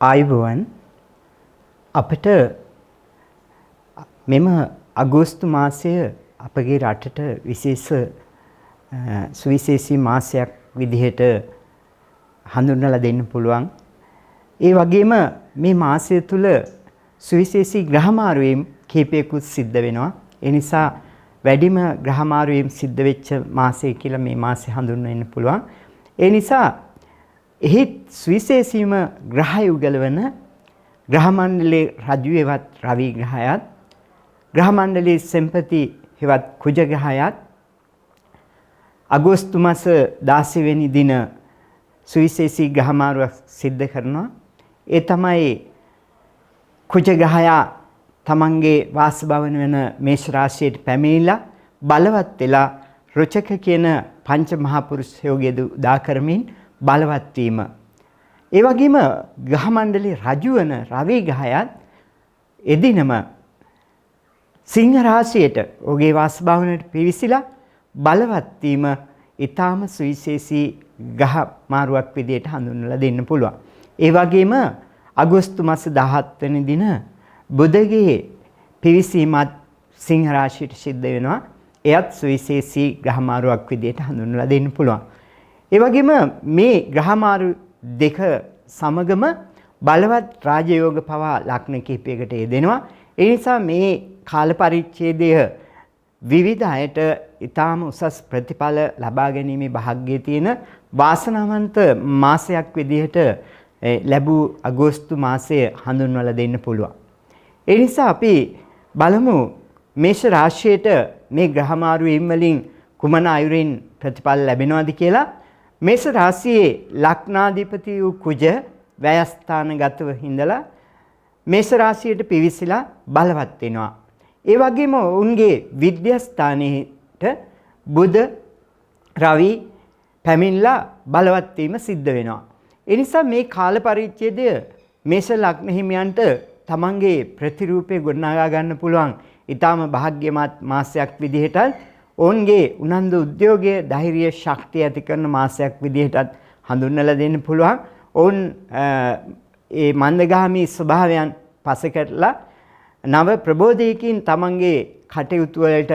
ආයුබෝවන් අපිට මෙම අගෝස්තු මාසය අපගේ රටට විශේෂ සුවිශේෂී මාසයක් විදිහට හඳුන්වලා දෙන්න පුළුවන්. ඒ වගේම මේ මාසය තුල සුවිශේෂී ග්‍රහමාරු වීම් කීපයකුත් සිද්ධ වෙනවා. ඒ නිසා වැඩිම ග්‍රහමාරු වීම් සිද්ධ වෙච්ච මාසය කියලා මේ මාසය හඳුන්වන්න පුළුවන්. ඒ නිසා එහි සුවිශේෂීම ග්‍රහ යුගල වන ග්‍රහ මණ්ඩලයේ රජුවේවත් රවි ග්‍රහයත් ග්‍රහ මණ්ඩලයේ සෙම්පති හෙවත් කුජ ග්‍රහයත් අගෝස්තු මාස 16 වෙනි දින සුවිශේෂී ග්‍රහමාරුවක් සිද්ධ කරනවා. ඒ තමයි කුජ ග්‍රහයා තමන්ගේ වාසභවන වෙන මේෂ රාශියට පැමිණිලා බලවත් වෙලා රුචක කියන පංච මහා පුරුෂ යෝගයේ උදා කරමින් බලවත් වීම. ඒ වගේම ග්‍රහ මණ්ඩලයේ රජු වන රවි ග්‍රහයත් එදිනම සිංහ රාශියට ඔහුගේ වාසභවනයට පිවිසිලා බලවත් වීම ඊටාම සුවිශේෂී ග්‍රහ මාරුවක් විදිහට හඳුන්වලා දෙන්න පුළුවන්. ඒ වගේම අගෝස්තු මාස 17 වෙනි දින බුධගේ පිවිසීමත් සිංහ රාශියට සිද්ධ වෙනවා. එයත් සුවිශේෂී ග්‍රහ මාරුවක් විදිහට හඳුන්වලා දෙන්න පුළුවන්. ඒ වගේම මේ ග්‍රහමාරු දෙක සමගම බලවත් රාජයෝග පවා ලග්න කිහිපයකට යෙදෙනවා. ඒ නිසා මේ කාල පරිච්ඡේදය විවිධ අයට ඊටාම උසස් ප්‍රතිඵල ලබා ගැනීමේ වාසනාව තියෙන වාසනාවන්ත මාසයක් විදිහට ලැබූ අගෝස්තු මාසය හඳුන්වලා දෙන්න පුළුවන්. ඒ නිසා අපි බලමු මේෂ රාශියට මේ ග්‍රහමාරු වීම වලින් කුමන අයුරින් ප්‍රතිඵල ලැබෙනවද කියලා. මේෂ රාශියේ ලග්නාධිපති වූ කුජ වැයස්ථානගතව හිඳලා මේෂ රාශියට පිවිසිලා බලවත් වෙනවා. ඒ වගේම උන්ගේ විද්‍යාස්ථානයේට බුධ රවි පැමිණලා බලවත් වීම සිද්ධ වෙනවා. ඒ නිසා මේ කාල පරිච්ඡේදය මේෂ ලග්න හිමියන්ට තමන්ගේ ප්‍රතිරූපේ ගොඩනගා ගන්න පුළුවන් ඊටාම භාග්‍යමත් මාසයක් විදිහට ඔවුන්ගේ උනන්දු උද්‍යෝගයේ ධෛර්ය ශක්තිය ඇති කරන මාසයක් විදිහටත් හඳුන්වලා දෙන්න පුළුවන්. ඔවුන් ඒ මන්දගාමී ස්වභාවයන් පසෙකටලා නව ප්‍රබෝධයකින් තමන්ගේ කටයුතු වලට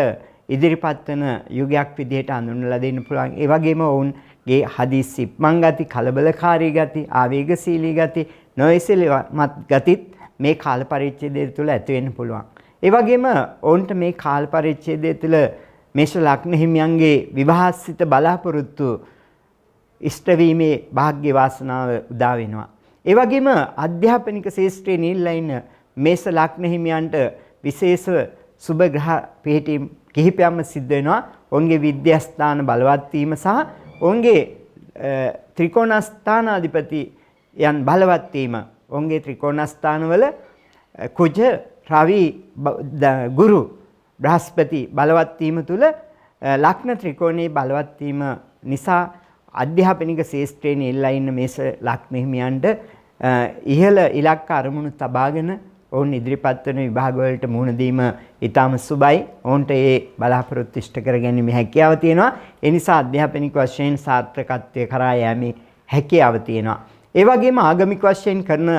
ඉදිරිපත් වෙන යුගයක් විදිහට හඳුන්වලා දෙන්න පුළුවන්. ඒ වගේම ඔවුන්ගේ හදිස්සි මංගති, කලබලකාරී ගති, ආවේගශීලී ගති, නොයසලමත් ගතිත් මේ කාල පරිච්ඡේදය තුළ ඇති වෙන්න පුළුවන්. ඒ වගේම ඔවුන්ට මේ කාල පරිච්ඡේදය තුළ මේෂ ලග්න හිමියන්ගේ විවාහසිත බලාපොරොත්තු ඉෂ්ට වීමේ වාග්ය වාසනාව උදා වෙනවා. ඒ වගේම අධ්‍යාපනික ශාස්ත්‍රයේ නිල්ලා ඉන්න මේෂ ලග්න හිමියන්ට විශේෂ සුබ ග්‍රහ පිහිටීම් කිහිපයක්ම සිද්ධ වෙනවා. ඔවුන්ගේ විද්‍යාස්ථාන බලවත් වීම සහ ඔවුන්ගේ ත්‍රිකෝණ ස්ථානාධිපති යන් බලවත් වීම. ඔවුන්ගේ ත්‍රිකෝණ ස්ථානවල කුජ, රවි, ගුරු, බ්‍රහස්පති බලවත් වීම තුල ලග්න ත්‍රිකෝණයේ බලවත් වීම නිසා අධ්‍යාපනික ශාස්ත්‍රයේ නිල්ලා ඉන්න මේෂ ලග්න හිමියන්ට ඉහළ ඉලක්ක අරමුණු තබාගෙන ඔවුන් ඉදිරිපත් වෙන විභාග වලට මුහුණ දීම ඊටාම සුබයි. ඔවුන්ට ඒ බලාපොරොත්තු ඉෂ්ට කරගැනීමේ හැකියාව තියෙනවා. ඒ නිසා අධ්‍යාපනික වශයෙන් සාර්ථකත්වයේ කරා යෑමේ හැකියාව තියෙනවා. ඒ වගේම ආගමික වශයෙන් කරන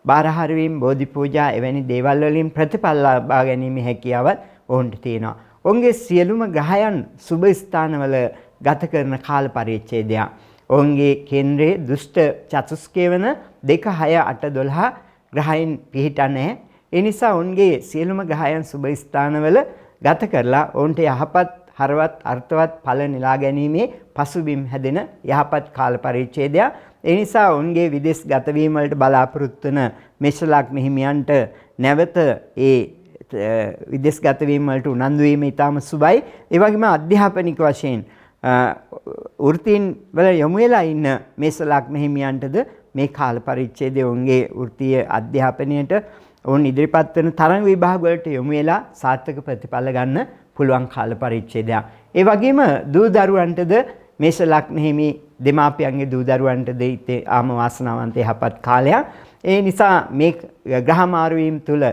බාරහාර වීම, බෝධි පූජා එවැනි දේවල් වලින් ප්‍රතිඵල ලබා ගැනීමේ හැකියාවත් ඔවුන්ට තියෙනවා. ඔවුන්ගේ සියලුම ග්‍රහයන් සුබ ස්ථානවල ගත කරන කාල පරිච්ඡේදයක්. ඔවුන්ගේ කේන්ද්‍රයේ දුෂ්ට චතුස්කය වන 2, 6, 8, 12 ග්‍රහයන් පිහිටා නැහැ. ඒ නිසා ඔවුන්ගේ සියලුම ග්‍රහයන් සුබ ස්ථානවල ගත කරලා ඔවුන්ට යහපත්, හරවත්, අර්ථවත් ඵල නෙලා ගැනීමේ පසුබිම් හැදෙන යහපත් කාල පරිච්ඡේදයක්. ඒ නිසා ඔවුන්ගේ විදේශ ගත වීම වලට බලාපොරොත්තු වන මේෂ ලග්න හිමියන්ට නැවත ඒ විදේශ ගත වීම වලට උනන්දු වීම ඊටාම සුබයි. ඒ වගේම අධ්‍යාපනික වශයෙන් වෘත්තීන් වල යොමු වෙලා ඉන්න මේෂ ලග්න හිමියන්ටද මේ කාල පරිච්ඡේදයේ ඔවුන්ගේ වෘත්තීය අධ්‍යාපනයට ඔවුන් ඉදිරිපත් වෙන තරඟ විභාග වලට යොමු වෙලා සාර්ථක ප්‍රතිඵල ගන්න පුළුවන් කාල පරිච්ඡේදයක්. ඒ වගේම දූ දරුවන්ටද මේෂ ලග්න හිමි දෙමාපියන්ගේ දූ දරුවන්ටද ඊටාම වාසනාවන්ත යහපත් කාලයක්. ඒ නිසා මේ ග්‍රහමාරු වීම තුළ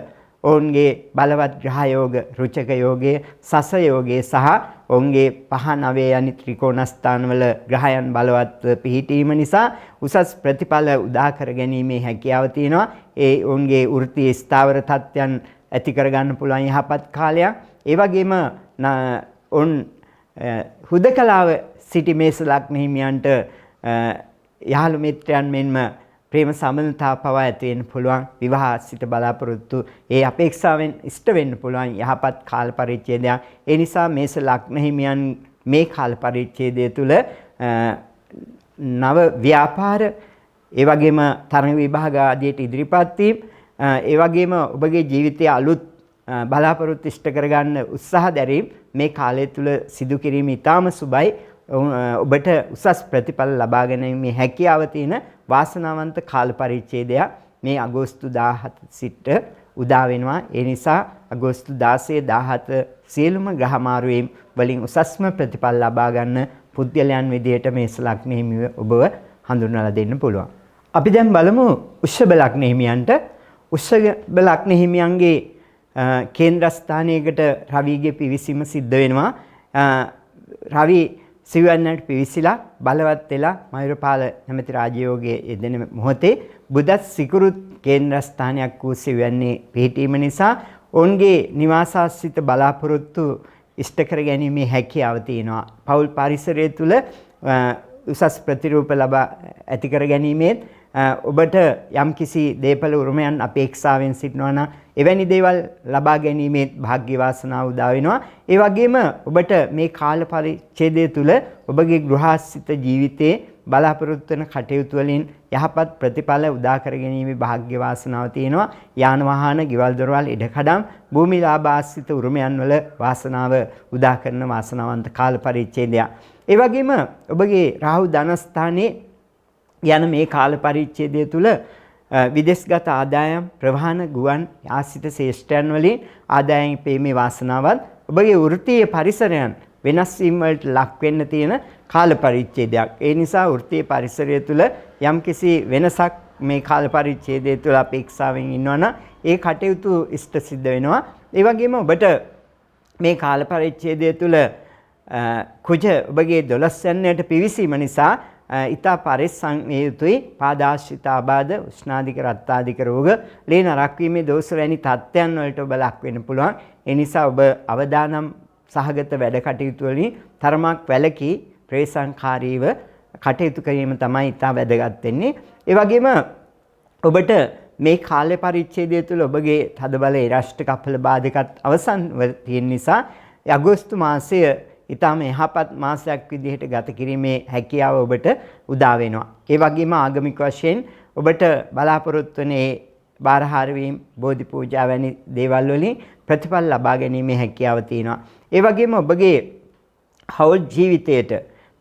ඔවුන්ගේ බලවත් ග්‍රහ යෝග, රුචක යෝගයේ, සස යෝගයේ සහ ඔවුන්ගේ 5 9 යනි ත්‍රිකෝණ ස්ථානවල ග්‍රහයන් බලවත්ව පිහිටීම නිසා උසස් ප්‍රතිඵල උදා කර ගැනීමේ හැකියාව තියෙනවා. ඒ ඔවුන්ගේ වෘත්තීය ස්ථාවර තත්ත්වයන් ඇති කර ගන්න පුළුවන් යහපත් කාලයක්. ඒ වගේම ඔවුන් හුදකලාව සිටි මේස ලග්න හිමියන්ට යහළු මිත්‍රයන් මෙන්ම ප්‍රේම සම්බන්ධතා පවා ඇති වෙන්න පුළුවන්. විවාහ සිට බලාපොරොත්තු ඒ අපේක්ෂාවෙන් ඉෂ්ට වෙන්න පුළුවන් යහපත් කාල පරිච්ඡේදයක්. ඒ නිසා මේස ලග්න හිමියන් මේ කාල පරිච්ඡේදය තුළ නව ව්‍යාපාර ඒ වගේම තරඟ විභාග ආදියට ඉදිරිපත් වීම ඒ වගේම ඔබගේ ජීවිතයේ අලුත් බලාපොරොත්තු ඉෂ්ට කරගන්න උත්සාහ දැරීම මේ කාලය තුල සිදු කිරීම ඉතාම සුබයි. ඔබට උසස් ප්‍රතිඵල ලබා ගැනීමේ හැකියාව තියෙන වාසනාවන්ත කාල පරිච්ඡේදයක් මේ අගෝස්තු 17 සිට උදා වෙනවා. ඒ නිසා අගෝස්තු 16 17 සියලුම ග්‍රහ මාරුවීම් වලින් උසස්ම ප්‍රතිඵල ලබා ගන්න පුද්ගලයන් විදියට මේස ලග්න හිමිව ඔබව හඳුන්වලා දෙන්න පුළුවන්. අපි දැන් බලමු වෘෂභ ලග්න හිමියන්ට. වෘෂභ ලග්න හිමියන්ගේ කේන්ද්‍රස්ථානයකට රවිගේ පිවිසීම සිද්ධ වෙනවා. රවි සිවන්නට පිවිසිලා බලවත් වෙලා මයුරපාල නැමැති රාජයෝගයේ යෙදෙන මොහොතේ බුදත් සිකුරුත් කේන්ද්‍රස්ථානයක් වූ සිවන්නේ පිහිටීම නිසා ඔවුන්ගේ නිවාසාශ්‍රිත බලාපොරොත්තු ඉෂ්ට කර ගැනීමේ හැකියාව තියෙනවා. පෞල් පරිසරය තුළ උසස් ප්‍රතිරූප ලබා ඇති කර ගැනීමෙත් ඔබට යම්කිසි දේපල උරුමයන් අපේක්ෂාවෙන් සිටිනවා නම් එවැනි දේවල් ලබා ගැනීමේ වාග්ය වාසනාව උදා වෙනවා. ඒ වගේම ඔබට මේ කාල පරිච්ඡේදය තුළ ඔබගේ ගෘහාශ්‍රිත ජීවිතයේ බලාපොරොත්තු වන කටයුතු වලින් යහපත් ප්‍රතිඵල උදා කර ගැනීමේ වාග්ය වාසනාව තියෙනවා. යාන වාහන, ගෙවල් දොරවල්, ඉඩකඩම්, භූමි ලාභ ආශ්‍රිත උරුමයන් වල වාසනාව උදා කරන වාසනාවන්ත කාල පරිච්ඡේදයක්. ඒ වගේම ඔබගේ රාහු ධනස්ථානයේ යන මේ කාල පරිච්ඡේදය තුළ විදේශගත ආදායම්, ප්‍රවාහන, ගුවන් ආශ්‍රිත ශේෂ්ඨයන් වලින් ආදායම් පීමේ වාසනාවත් ඔබගේ වෘත්තීය පරිසරයන් වෙනස් වීම වලට ලක් වෙන්න තියෙන කාල පරිච්ඡේදයක්. ඒ නිසා වෘත්තීය පරිසරය තුළ යම්කිසි වෙනසක් මේ කාල පරිච්ඡේදය තුළ අපේක්ෂාවෙන් ඉන්නවනම් ඒ කටයුතු ඉෂ්ට සිද්ධ වෙනවා. ඒ වගේම ඔබට මේ කාල පරිච්ඡේදය තුළ කුජ ඔබගේ 12 යන්නට පිවිසීම නිසා ඉතා පරිස්සම් විය යුතුයි. පාදාශ්‍රිත ආබාධ, උෂ්ණාධික රක්තාධික රෝග, ලේ නරක් වීමේ දෝෂ වැනි තත්ත්වයන් වලට ඔබ ලක් වෙන්න පුළුවන්. ඒ නිසා ඔබ අවදානම් සහගත වැඩ කටයුතු වලින් තරමක් වැළකී ප්‍රේසංකාරීව කටයුතු කිරීම තමයි ඉතා වැදගත් වෙන්නේ. ඒ වගේම ඔබට මේ කාල පරිච්ඡේදය තුළ ඔබගේ තදබල ඉරෂ්ඨ කපල බාධකත් අවසන් තියෙන නිසා අගෝස්තු මාසය ඊටම යහපත් මාසයක් විදිහට ගත කිරීමේ හැකියාව ඔබට උදා වෙනවා. ඒ වගේම ආගමික වශයෙන් ඔබට බලාපොරොත්තු වන බාරහාර වීම, බෝධි පූජා වැනි දේවල් වලින් ප්‍රතිඵල ලබා ගැනීමේ හැකියාව තියෙනවා. ඒ වගේම ඔබගේ හවුල් ජීවිතයට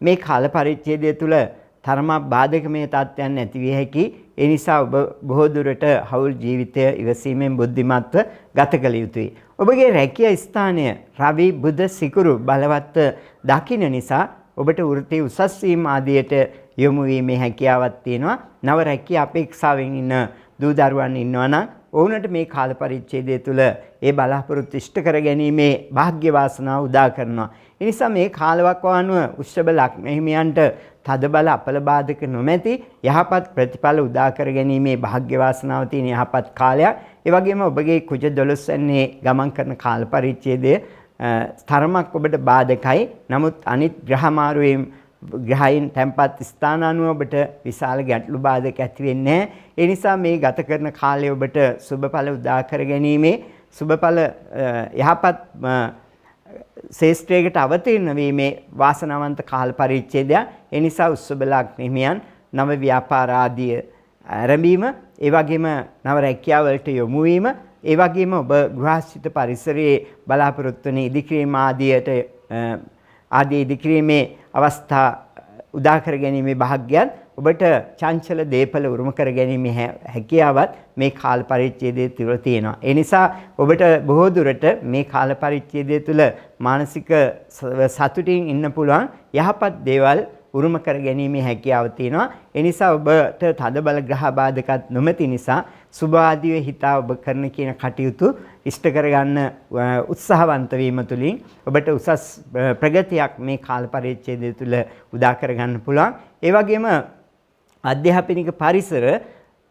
මේ කාල පරිච්ඡේදය තුළ තරමක් බාධකමය තත්ත්වයන් නැති විය හැකි. ඒ නිසා ඔබ බොහෝ දුරට හවුල් ජීවිතය ඉවසීමෙන් බුද්ධිමත්ව ගත කළ යුතුයි. ඔබගේ රැකියා ස්ථානය රවි, බුධ, සිකුරු බලවත්ව දකින්න නිසා ඔබට වෘත්තීය උසස් වීම ආදියට යොමු වීමේ හැකියාවක් තියෙනවා. නව රැකියා අපේක්ෂාවෙන් ඉන්න දූ දරුවන් ඉන්නවා නම් ඔවුන්ට මේ කාල පරිච්ඡේදය තුළ ඒ බලාපොරොත්තු ඉෂ්ට කර ගැනීමේ වාග්ය වාසනාව උදා කරනවා. ඒ නිසා මේ කාලවකවානුව වෘෂභ ලග්න හිමියන්ට තදබල අපල බාධක නොමැති යහපත් ප්‍රතිඵල උදා කර ගැනීමේ වාග්ය වාසනාව තියෙන යහපත් කාලයක්. ඒ වගේම ඔබගේ කුජ 12 වෙනි ගමන් කරන කාල පරිච්ඡේදය තරමක් ඔබට බාධකයි. නමුත් අනිත් ග්‍රහ මාරුවීම් ග්‍රහයන් tempat ස්ථාන අනුව ඔබට විශාල ගැටලු බාධක ඇති වෙන්නේ නැහැ. ඒ නිසා මේ ගත කරන කාලය ඔබට සුබඵල උදා කර ගැනීමේ සුබඵල යහපත් ශේෂ්ත්‍රයකට අවතීර්ණ වීමේ වාසනාවන්ත කාල පරිච්ඡේදය. ඒ නිසා වෘෂභ ලග්න හිමියන් නව ව්‍යාපාර ආදිය ආරම්භීම, ඒ වගේම නව රැකියාව වලට යොමු වීම, ඒ වගේම ඔබ ගෘහස්ථිත පරිසරයේ බලාපොරොත්තු වන ඉදිකිරීම ආදී ඉදිකිරීමේ අවස්ථා උදා කර ගැනීමේ භාග්‍යයන් ඔබට චංචල දේපල උරුම කර ගැනීමේ හැකියාවත් මේ කාල පරිච්ඡේදය තුළ තියෙනවා. ඒ නිසා ඔබට බොහෝ දුරට මේ කාල පරිච්ඡේදය තුළ මානසික සතුටින් ඉන්න පුළුවන් යහපත් දේවල් උරුම කර ගැනීමේ හැකියාව තියෙනවා. ඒ නිසා ඔබට තදබල ග්‍රහ බාධකත් නොමැති නිසා සුභාදීව හිතා ඔබ කරන කියන කටයුතු ඉෂ්ට කරගන්න උත්සාහවන්ත වීම තුළින් ඔබට උසස් ප්‍රගතියක් මේ කාල පරිච්ඡේදය තුළ උදා කරගන්න පුළුවන්. ඒ වගේම අධ්‍යාපනික පරිසර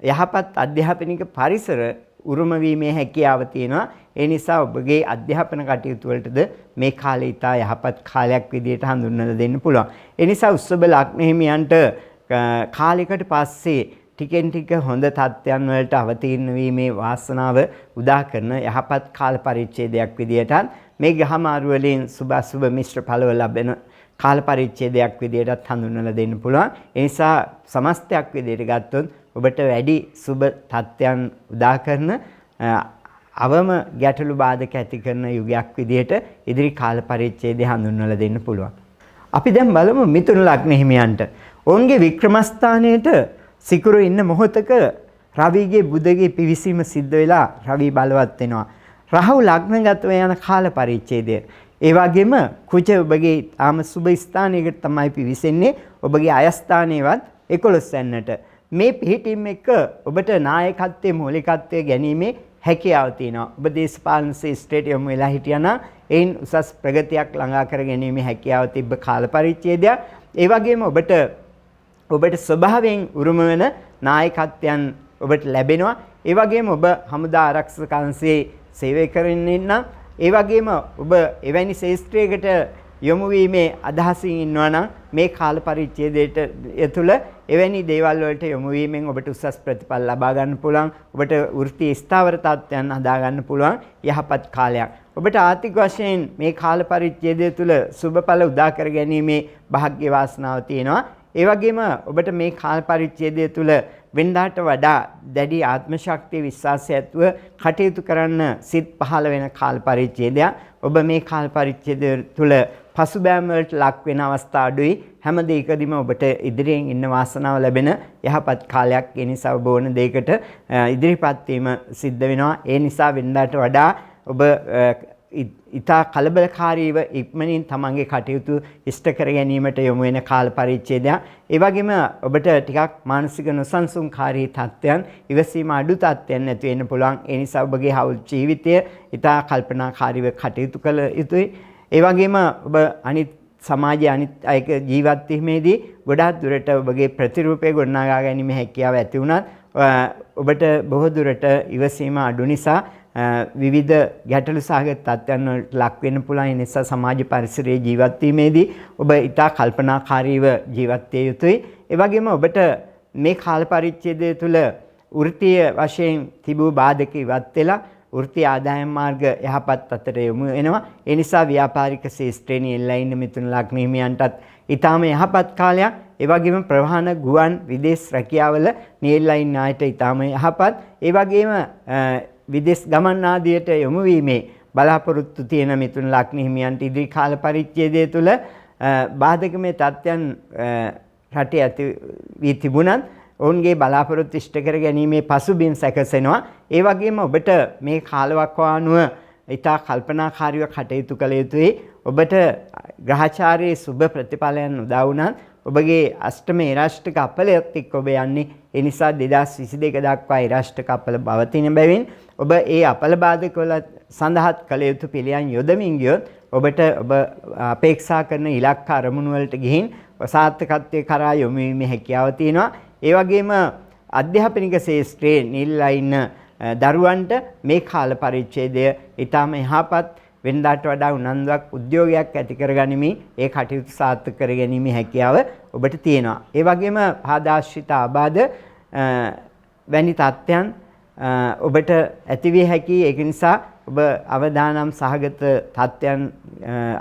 යහපත් අධ්‍යාපනික පරිසර උරුම වීමේ හැකියාව තියෙනවා. ඒ නිසා ඔබගේ අධ්‍යාපන කටයුතු වලටද මේ කාලය ඉතා යහපත් කාලයක් විදිහට හඳුන්වලා දෙන්න පුළුවන්. ඒ නිසා උස්සබ ලග්න හිමියන්ට කාලයකට පස්සේ ටිකෙන් ටික හොඳ තත්ත්වයන් වලට අවතීර්ණ වීමේ වාසනාව උදා කරන යහපත් කාල පරිච්ඡේදයක් විදිහට මේ ග්‍රහමාරු වලින් සුභ අසුභ මිශ්‍ර ඵලව ලැබෙන කාල පරිච්ඡේදයක් විදිහටත් හඳුන්වලා දෙන්න පුළුවන්. ඒ නිසා සමස්තයක් විදිහට ගත්තොත් ඔබට වැඩි සුබ තත්ත්වයන් උදා කරන අවම ගැටලු බාධක ඇති කරන යුගයක් විදිහට ඉදිරි කාල පරිච්ඡේදය හඳුන්වලා දෙන්න පුළුවන්. අපි දැන් බලමු මිථුන ලග්න හිමියන්ට. ඔවුන්ගේ වික්‍රමස්ථානයේට සිකුරු ඉන්න මොහොතක රවිගේ බුධගේ පිවිසීම සිද්ධ වෙලා රවි බලවත් වෙනවා. රාහු ලග්නගතව යන කාල පරිච්ඡේදය. ඒ වගේම කුජ ඔබගේ ආම සුබ ස්ථානයකට තමයි පිවිසෙන්නේ. ඔබගේ අයස්ථානයේවත් 11 වෙනිට. මේ පිහිටීම එක්ක ඔබට නායකත්වයේ මූලිකත්වයේ ගැනීමේ හැකියාව තියෙනවා. ඔබ දේශපාලන ශාස්ත්‍රයට යොමු වෙලා හිටියනම් එයින් උසස් ප්‍රගතියක් ළඟා කර ගැනීමේ හැකියාව තිබ්බ කාල පරිච්ඡේදයක්. ඒ වගේම ඔබට ස්වභාවයෙන් උරුම වෙන නායකත්වයන් ඔබට ලැබෙනවා. ඒ වගේම ඔබ හමුදා ආරක්ෂක අංශයේ සේවය කරමින් නම් ඒ වගේම ඔබ එවැනි ශාස්ත්‍රයකට යොමු වීමේ අදහසින් ඉන්නවා නම් මේ කාල පරිච්ඡේදයට තුළ එවැනි දේවල් වලට යොමු වීමෙන් ඔබට උසස් ප්‍රතිඵල ලබා ගන්න පුළුවන්. ඔබට වෘත්තීය ස්ථාවර තත්ත්වයන් හදා ගන්න පුළුවන් යහපත් කාලයක්. ඔබට ආර්ථික වශයෙන් මේ කාල පරිච්ඡේදය තුළ සුබඵල උදා කර ගැනීමේ වාසනාව වාසනාව තියෙනවා. ඒ වගේම ඔබට මේ කාල පරිච්ඡේදය තුළ වෙනදාට වඩා දැඩි ආත්ම ශක්තිය විශ්වාසය ඇතුව කටයුතු කරන්න සිත් පහළ වෙන කාල පරිච්ඡේදයක්. ඔබ මේ කාල පරිච්ඡේදය තුළ පසුබෑම් වලට ලක් වෙන අවස්ථා අඩුයි. හැම දෙයකදීම ඔබට ඉදිරියෙන් ඉන්න වාසනාව ලැබෙන යහපත් කාලයක්. ඒ නිසා ඔබ ඕන දෙයකට ඉදිරිපත් වීම සිද්ධ වෙනවා. ඒ නිසා වෙනදාට වඩා ඔබ ඉතා කලබලකාරීව ඉක්මනින් තමන්ගේ කටයුතු ඉෂ්ට කර ගැනීමට යොමු වෙන කාල පරිච්ඡේදයක්. ඒ වගේම ඔබට ටිකක් මානසික නොසන්සුන්කාරී තත්ත්වයන්, ඉවසීම අඩු තත්ත්වයන් ඇති වෙන්න පුළුවන්. ඒ නිසා ඔබගේ හවුල් ජීවිතය ඉතා කල්පනාකාරීව කටයුතු කළ යුතුයි. ඒ වගේම ඔබ අනිත් සමාජයේ අනිත් අයක ජීවත් වීමේදී ගොඩාක් දුරට ඔබගේ ප්‍රතිරූපය ගොඩනගා ගැනීම හැකියාව ඇති වුණත් ඔබට බොහෝ දුරට ඉවසීම අඩු නිසා විවිධ ගැටලු සහගත තත්ත්වයන් වලට ලක් වෙන්න පුළුවන්. ඒ නිසා සමාජ පරිසරයේ ජීවත් වීමේදී ඔබ ඉතා කල්පනාකාරීව ජීවත් විය යුතුයි. ඒ වගේම ඔබට මේ කාල පරිච්ඡේදය තුළ වෘත්තීය වශයෙන් තිබූ බාධක ඉවත් වෙලා වෘත්තීය ආදායම් මාර්ග යහපත් අතට යොමු වෙනවා. ඒ නිසා ව්‍යාපාරික ශාස්ත්‍රයේ නියැලලා ඉන්න මිථුන ලග්න හිමියන්ටත් ඊටාම යහපත් කාලයක්. ඒ වගේම ප්‍රවාහන ගුවන් විදේශ රැකියාවල නියැලලා ඉන්න අයට ඊටාම යහපත්. ඒ වගේම විදේශ ගමන් ආදියට යොමු වීමේ බලාපොරොත්තු තියෙන මිථුන ලග්න හිමියන්ට ඉදිරි කාල පරිච්ඡේදය තුළ බාධකමය තත්ත්වයන් රටේ ඇති වී තිබුණත් ඔවුන්ගේ බලාපොරොත්තු ඉෂ්ට කර ගැනීමේ පසුබිම් සැකසෙනවා. ඒ වගේම ඔබට මේ කාලවකවානුව ඉතා කල්පනාකාරීව කටයුතු කළ යුතුයි. ඔබට ග්‍රහචාරයේ සුබ ප්‍රතිඵලයන් උදා වුණත් ඔබගේ අෂ්ටම ඒරාෂ්ටක අපලයත් එක්ක ඔබ යන්නේ. ඒ නිසා 2022 දක්වා ඒරාෂ්ටක අපල පවතින බැවින් ඔබ ඒ අපල බාධකවල සඳහත් කළ යුතු පිළියම් යොදමින් ගියොත් ඔබට ඔබ අපේක්ෂා කරන ඉලක්ක අරමුණු වලට ගිහින් සාර්ථකත්වයේ කරා යොමු වීමේ හැකියාව තියෙනවා. ඒ වගේම අධ්‍යාපනික ශාස්ත්‍රයේ නියැලලා ඉන්න දරුවන්ට මේ කාල පරිච්ඡේදය ඊටම යහපත් වෙනදාට වඩා උනන්දුවක් උද්‍යෝගයක් ඇති කරගනිමින් ඒ කටයුතු සාර්ථක කර ගැනීමේ හැකියාව ඔබට තියෙනවා. ඒ වගේම පාදාශ්‍රිත ආබාධ වැනි තත්ත්වයන් ඔබට ඇතිවිය හැකි. ඒක නිසා ඔබ අවදානම් සහගත තත්ත්වයන්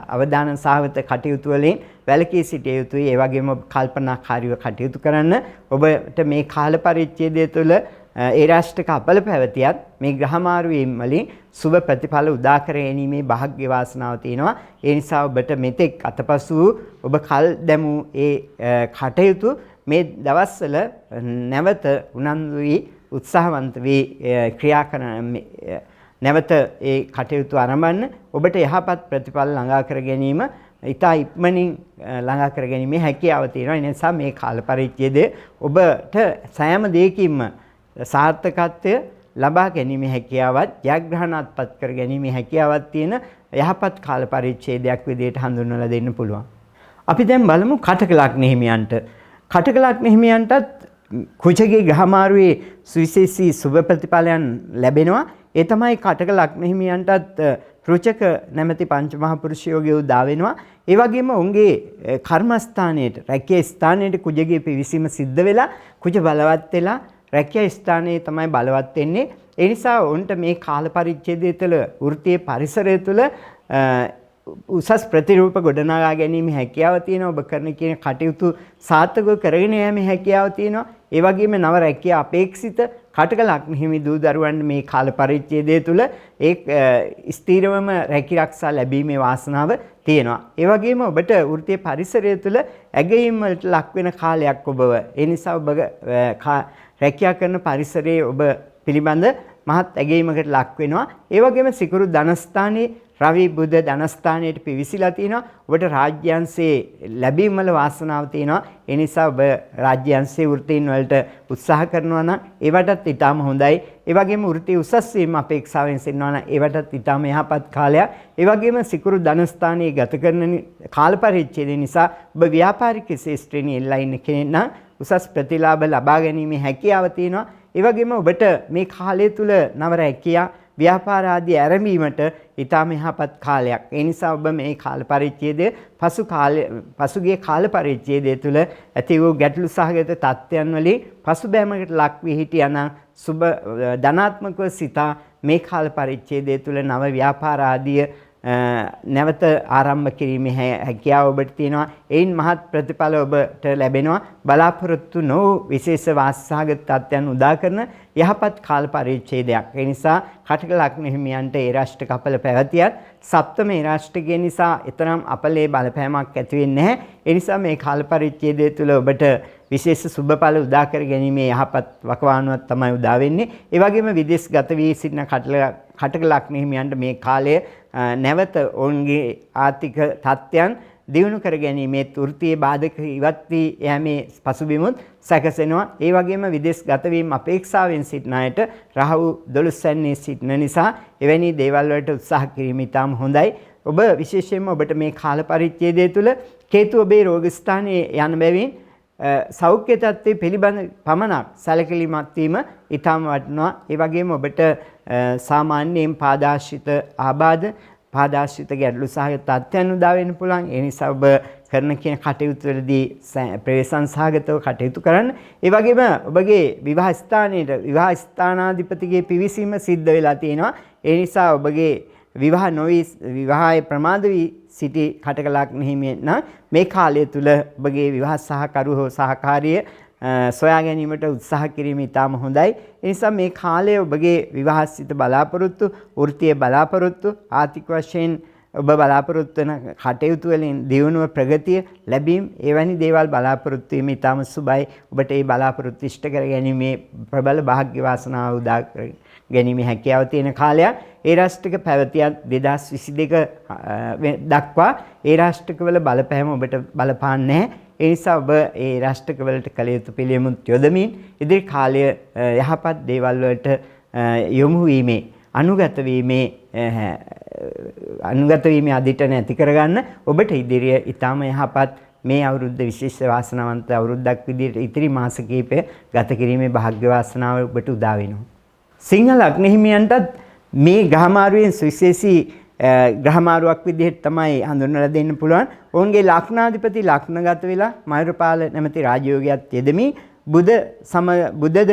අවදානම් සහගත කටයුතු වලින් වැළකී සිටිය යුතුයි. ඒ වගේම කල්පනාකාරීව කටයුතු කරන්න. ඔබට මේ කාල පරිච්ඡේදය තුළ ඒරාෂ්ටක අපල පැවතියත් මේ ග්‍රහමාරු වීම වලින් සුබ ප්‍රතිඵල උදා කර ගැනීමේ වාසනාව වාසනාව තියෙනවා. ඒ නිසා ඔබට මෙතෙක් අතපසු ඔබ කල් දැමූ ඒ කටයුතු මේ දවස්වල නැවත උනන්දු වී උත්සාහවන්ත වී ක්‍රියා කරන නැවත ඒ කටයුතු ආරම්භන්න ඔබට යහපත් ප්‍රතිඵල ළඟා කර ගැනීම ඉතා ඉක්මනින් ළඟා කරගැනීමේ හැකියාව තියෙනවා. ඒ නිසා මේ කාල පරිච්ඡේදය ඔබට සෑම දෙයකින්ම සාර්ථකත්වය ලබා ගැනීමේ හැකියාවත් ජයග්‍රහණාත්පත් කර ගැනීමේ හැකියාවක් තියෙන යහපත් කාල පරිච්ඡේදයක් විදිහට හඳුන්වලා දෙන්න පුළුවන්. අපි දැන් බලමු කටක ලග්න හිමියන්ට. කටක ලග්න හිමියන්ටත් කුජගේ ග්‍රහමාරුවේ සුවිශේෂී සුබ ප්‍රතිඵලයන් ලැබෙනවා. ඒ තමයි කටක ලග්න හිමියන්ටත් රුචක නැමැති පංචමහා පුරුෂ යෝගය උදා වෙනවා. ඒ වගේම උන්ගේ කර්මස්ථානයේට රැකියා ස්ථානයේට කුජගේ පිවිසීම සිද්ධ වෙලා කුජ බලවත් වෙලා රැකියා ස්ථානයේ තමයි බලවත් වෙන්නේ. ඒ නිසා උන්ට මේ කාල පරිච්ඡේදය තුළ වෘත්තීය පරිසරය තුළ උසස් ප්‍රතිරූප ගොඩනගා ගැනීම හැකියාව තියෙනවා. ඔබ කරන කියන කටයුතු සාර්ථකව කරගෙන යාමේ හැකියාව තියෙනවා. ඒ වගේම නව රැකියා අපේක්ෂිත කටක ලග්න හිමි දූ දරුවන් මේ කාල පරිච්ඡේදය තුළ ස්ථීරවම රැකී ආරක්ෂා ලැබීමේ වාසනාව තියෙනවා. ඒ වගේම ඔබට වෘත්තීය පරිසරය තුළ ඇගයීම් වලට ලක් වෙන කාලයක් ඔබව. ඒ නිසා ඔබ රැකියා කරන පරිසරයේ ඔබ පිළිබඳ මහත් ඇගයීමකට ලක් වෙනවා. ඒ වගේම සිකුරු ධනස්ථානයේ රවි බුධ ධනස්ථානයට පිවිසිලා තිනවා. ඔබට රාජ්‍යාංශයේ ලැබීම් වල වාසනාව තියෙනවා. ඒ නිසා ඔබ රාජ්‍යාංශයේ වෘත්තීන් වලට උත්සාහ කරනවා නම් ඒවටත් ඊටාම හොඳයි. ඒ වගේම වෘත්තී උසස් වීම අපේක්ෂාවෙන් සිටිනවා නම් ඒවටත් ඊටාම යහපත් කාලයක්. ඒ වගේම සිකුරු ධනස්ථානයේ ගත කරන කාල පරිච්ඡේදය නිසා ඔබ ව්‍යාපාරික ශේෂ්ත්‍රයේ එල්ලා ඉන්න කෙනෙක් නම් උසස් ප්‍රතිලාභ ලබා ගැනීමේ හැකියාව තියෙනවා. ඒ වගේම ඔබට මේ කාලය තුල නව රැකියා ව්‍යාපාර ආදී ආරම්භීමට ඊටාම යහපත් කාලයක්. ඒ නිසා ඔබ මේ කාල පරිච්ඡේදය පසුගිය කාල පරිච්ඡේදය තුල ඇති වූ ගැටලු සහගත තත්ත්වයන් වලින් පසුබෑමකට ලක් වී සිටියනම් සුබ ධනාත්මකව සිතා මේ කාල පරිච්ඡේදය තුල නව ව්‍යාපාර ආදී නැවත ආරම්භ කිරීමේ හැකියාව ඔබට තියෙනවා. එයින් මහත් ප්‍රතිඵල ඔබට ලැබෙනවා. බලාපොරොත්තු නොවූ විශේෂ වාසසහගත තත්ත්වයන් උදා කරන යහපත් කාල පරිච්ඡේදයක්. ඒ නිසා කටක ලග්න හිමියන්ට ඒ රාෂ්ට්‍ර කපල පැවතියත් සප්තම ඒ රාෂ්ට්‍රකය නිසා ඊතරම් අපලේ බලපෑමක් ඇති වෙන්නේ නැහැ. ඒ නිසා මේ කාල පරිච්ඡේදය තුළ ඔබට විශේෂ සුබඵල උදා කර ගැනීමේ යහපත් වකවානුවක් තමයි උදා වෙන්නේ. ඒ වගේම විදේශගත වී සිටින කටක ලග්න හිමියන්ට මේ කාලය නැවත ඔවුන්ගේ ආර්ථික තත්ත්වයන් දියුණු කර ගැනීමේ වෘත්තීය බාධක ඉවත් වී යෑමේ පසුබිමුත් සැකසෙනවා. ඒ වගේම විදේශගත වීම අපේක්ෂාවෙන් සිටින අයට රාහු 12 සැන්නේ සිටින නිසා එවැනි දේවල් වලට උත්සාහ කිරීම ඉතාම හොඳයි. ඔබ විශේෂයෙන්ම ඔබට මේ කාල පරිච්ඡේදය තුළ කේතු ඔබේ රෝග ස්ථානයේ යන බැවින් සෞඛ්‍ය තත්ත්වයේ පිළිබඳ පමණක් සැලකිලිමත් වීම ඉතාම වටිනවා. ඒ වගේම ඔබට සාමාන්‍යයෙන් පාදාශ්‍රිත ආබාධ පාදාශ්‍රිත ගැටලු සහගත තත්ත්වයන් උදා වෙන්න පුළුවන්. ඒ නිසා ඔබ කරන කියන කටයුතු වලදී ප්‍රවේශම් සහගතව කටයුතු කරන්න. ඒ වගේම ඔබගේ විවාහ ස්ථානයේ විවාහ ස්ථානාධිපතිගේ පිවිසීම සිද්ධ වෙලා තියෙනවා. ඒ නිසා ඔබගේ විවාහ නොවි විවාහයේ ප්‍රමාද වී සිටි කටක ලග්න හිමියන් නම් මේ කාලය තුල ඔබගේ විවාහ සහකරු හෝ සහකාරිය සොයා ගැනීමට උත්සාහ කිරීම ඉතාම හොඳයි. ඒ නිසා මේ කාලය ඔබගේ විවාහසිත බලාපොරොත්තු, වෘත්තීය බලාපොරොත්තු, ආර්ථික වශයෙන් ඔබ බලාපොරොත්තු වෙන කටයුතු වලින් දියුණුව ප්‍රගතිය ලැබීම එවැනි දේවල් බලාපොරොත්තු වීම ඉතාම සුබයි. ඔබට මේ බලාපොරොත්තු ඉෂ්ට කර ගැනීමේ ප්‍රබල වාග්ය වාසනාව උදා කර ගැනීමේ හැකියාව තියෙන කාලයක්. ඒ රාෂ්ට්‍රක පැවතියත් 2022 දක්වා ඒ රාෂ්ට්‍රකවල බලපෑම ඔබට බලපාන්නේ නැහැ. ඒ නිසා ඔබ ඒ රාෂ්ට්‍රකවලට කළ යුතු පිළියමුත් යොදමින් ඉදිරි කාලය යහපත් දේවල් වලට යොමු වීමේ අනුගත වීමේ අදිටන ඇති කරගන්න ඔබට ඉදිරිය ඊටම යහපත් මේ අවුරුද්ද විශේෂ වාසනාවන්ත අවුරුද්දක් විදිහට ඉතිරි මාස කිහිපය ගත කිරීමේ වාග්ය වාසනාව ඔබට උදා වෙනවා. සිංහ ලග්න හිමියන්ටත් මේ ග්‍රහමාරුවෙන් සුවිශේෂී ග්‍රහමාරුවක් විදිහට තමයි හඳුන්වලා දෙන්න පුළුවන්. ඔවුන්ගේ ලග්නාධිපති ලග්නගත වෙලා මයුරපාල නැමැති රාජයෝගයත් යෙදමි බුධද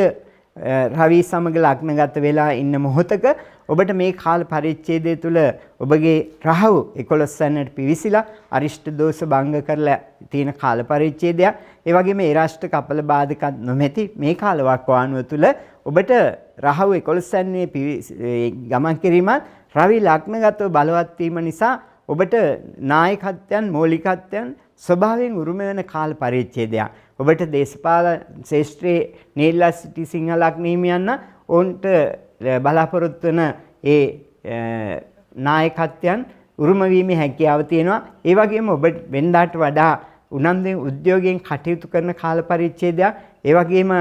රවි සමග ලග්නගත වෙලා ඉන්න මොහොතක ඔබට මේ කාල පරිච්ඡේදය තුළ ඔබගේ රාහු 11 සැන්නට පිවිසිලා අරිෂ්ඨ දෝෂ භංග කරලා තියෙන කාල පරිච්ඡේදයක්. ඒ වගේම ඒ රාෂ්ට්‍ර කපල බාධකත් නොමැති මේ කාල වකවානුව තුළ ඔබට රාහු 11 සැන්නේ ගමන් කිරීමත් රවි ලග්නගතව බලවත් වීම නිසා ඔබට නායකත්වයන් මූලිකත්වයන් ස්වභාවයෙන් උරුම වෙන කාල පරිච්ඡේදයක්. ඔබට දේශපාලන ශාස්ත්‍රයේ නේල්ලා සිටි සිංහ ලග්න හිමියන් ඔවුන්ට බලාපොරොත්තු වන ඒ නායකත්වයන් උරුම වීමේ හැකියාව තියෙනවා. ඒ වගේම ඔබ වෙනදාට වඩා උනන්දුවෙන් උද්‍යෝගයෙන් කටයුතු කරන කාල පරිච්ඡේදයක්. ඒ වගේම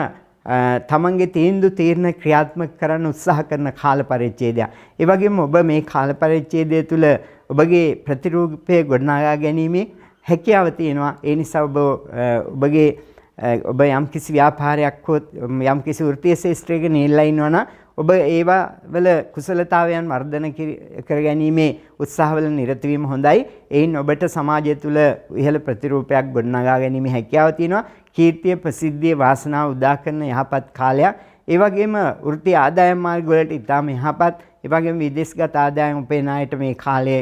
තමන්ගේ තීරණ ක්‍රියාත්මක කරන්න උත්සාහ කරන කාල පරිච්ඡේදයක්. ඒ වගේම ඔබ මේ කාල පරිච්ඡේදය තුළ ඔබගේ ප්‍රතිරූපය ගොඩනගා ගැනීමේ හැකියාව තියෙනවා. ඒ නිසා ඔබ යම්කිසි ව්‍යාපාරයක් හෝ යම්කිසි වෘත්තීය ශාස්ත්‍රයක නියැලලා ඉන්නවා නම් ඔබ ඒවා වල කුසලතාවයන් වර්ධන කර ගැනීමේ උත්සාහවල නිරත වීම හොඳයි. එයින් ඔබට සමාජය තුළ ඉහළ ප්‍රතිරූපයක් ගොඩනගා ගැනීමේ හැකියාව තියෙනවා. කීර්තිය, ප්‍රසිද්ධිය, වාසනාව උදා කරන යහපත් කාලයක්. ඒ වගේම වෘත්තීය ආදායම් මාර්ග වලට ඉතාම යහපත්. ඒ වගේම විදේශගත ආදායම් උපයන අයට මේ කාලය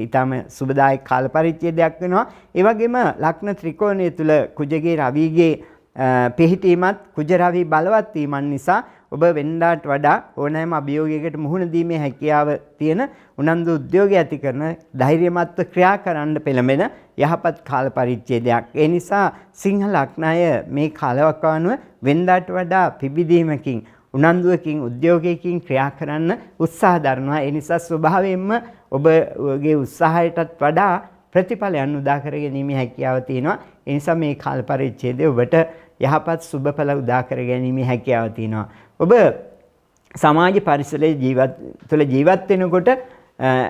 ඉතාම සුබදායක කාල පරිච්ඡේදයක් වෙනවා. ඒ වගේම ලග්න ත්‍රිකෝණය තුළ කුජගේ රවිගේ පිහිටීමත් කුජ රවි බලවත් වීමන් නිසා ඔබ වෙනදාට වඩා ඕනෑම අභියෝගයකට මුහුණ දීමේ හැකියාව තියෙන උනන්දු උද්‍යෝගය ඇති කරන ධෛර්යමත්ව ක්‍රියා කරන්න පෙළඹෙන යහපත් කාල පරිච්ඡේදයක්. ඒ නිසා සිංහ ලග්නය මේ කාලවකවානුව වෙනදාට වඩා පිබිදීමකින් උනන්දුවකින් උද්‍යෝගයකින් ක්‍රියා කරන්න උත්සාහ දරනවා. ඒ නිසා ස්වභාවයෙන්ම ඔබගේ උත්සාහයටත් වඩා ප්‍රතිඵලයන් උදා කර ගැනීමේ හැකියාව තියෙනවා. ඒ නිසා මේ කාල පරිච්ඡේදය ඔබට යහපත් සුබඵල උදා කර ගැනීමේ හැකියාව තියෙනවා. ඔබ සමාජ පරිසරයේ තුළ ජීවත් වෙනකොට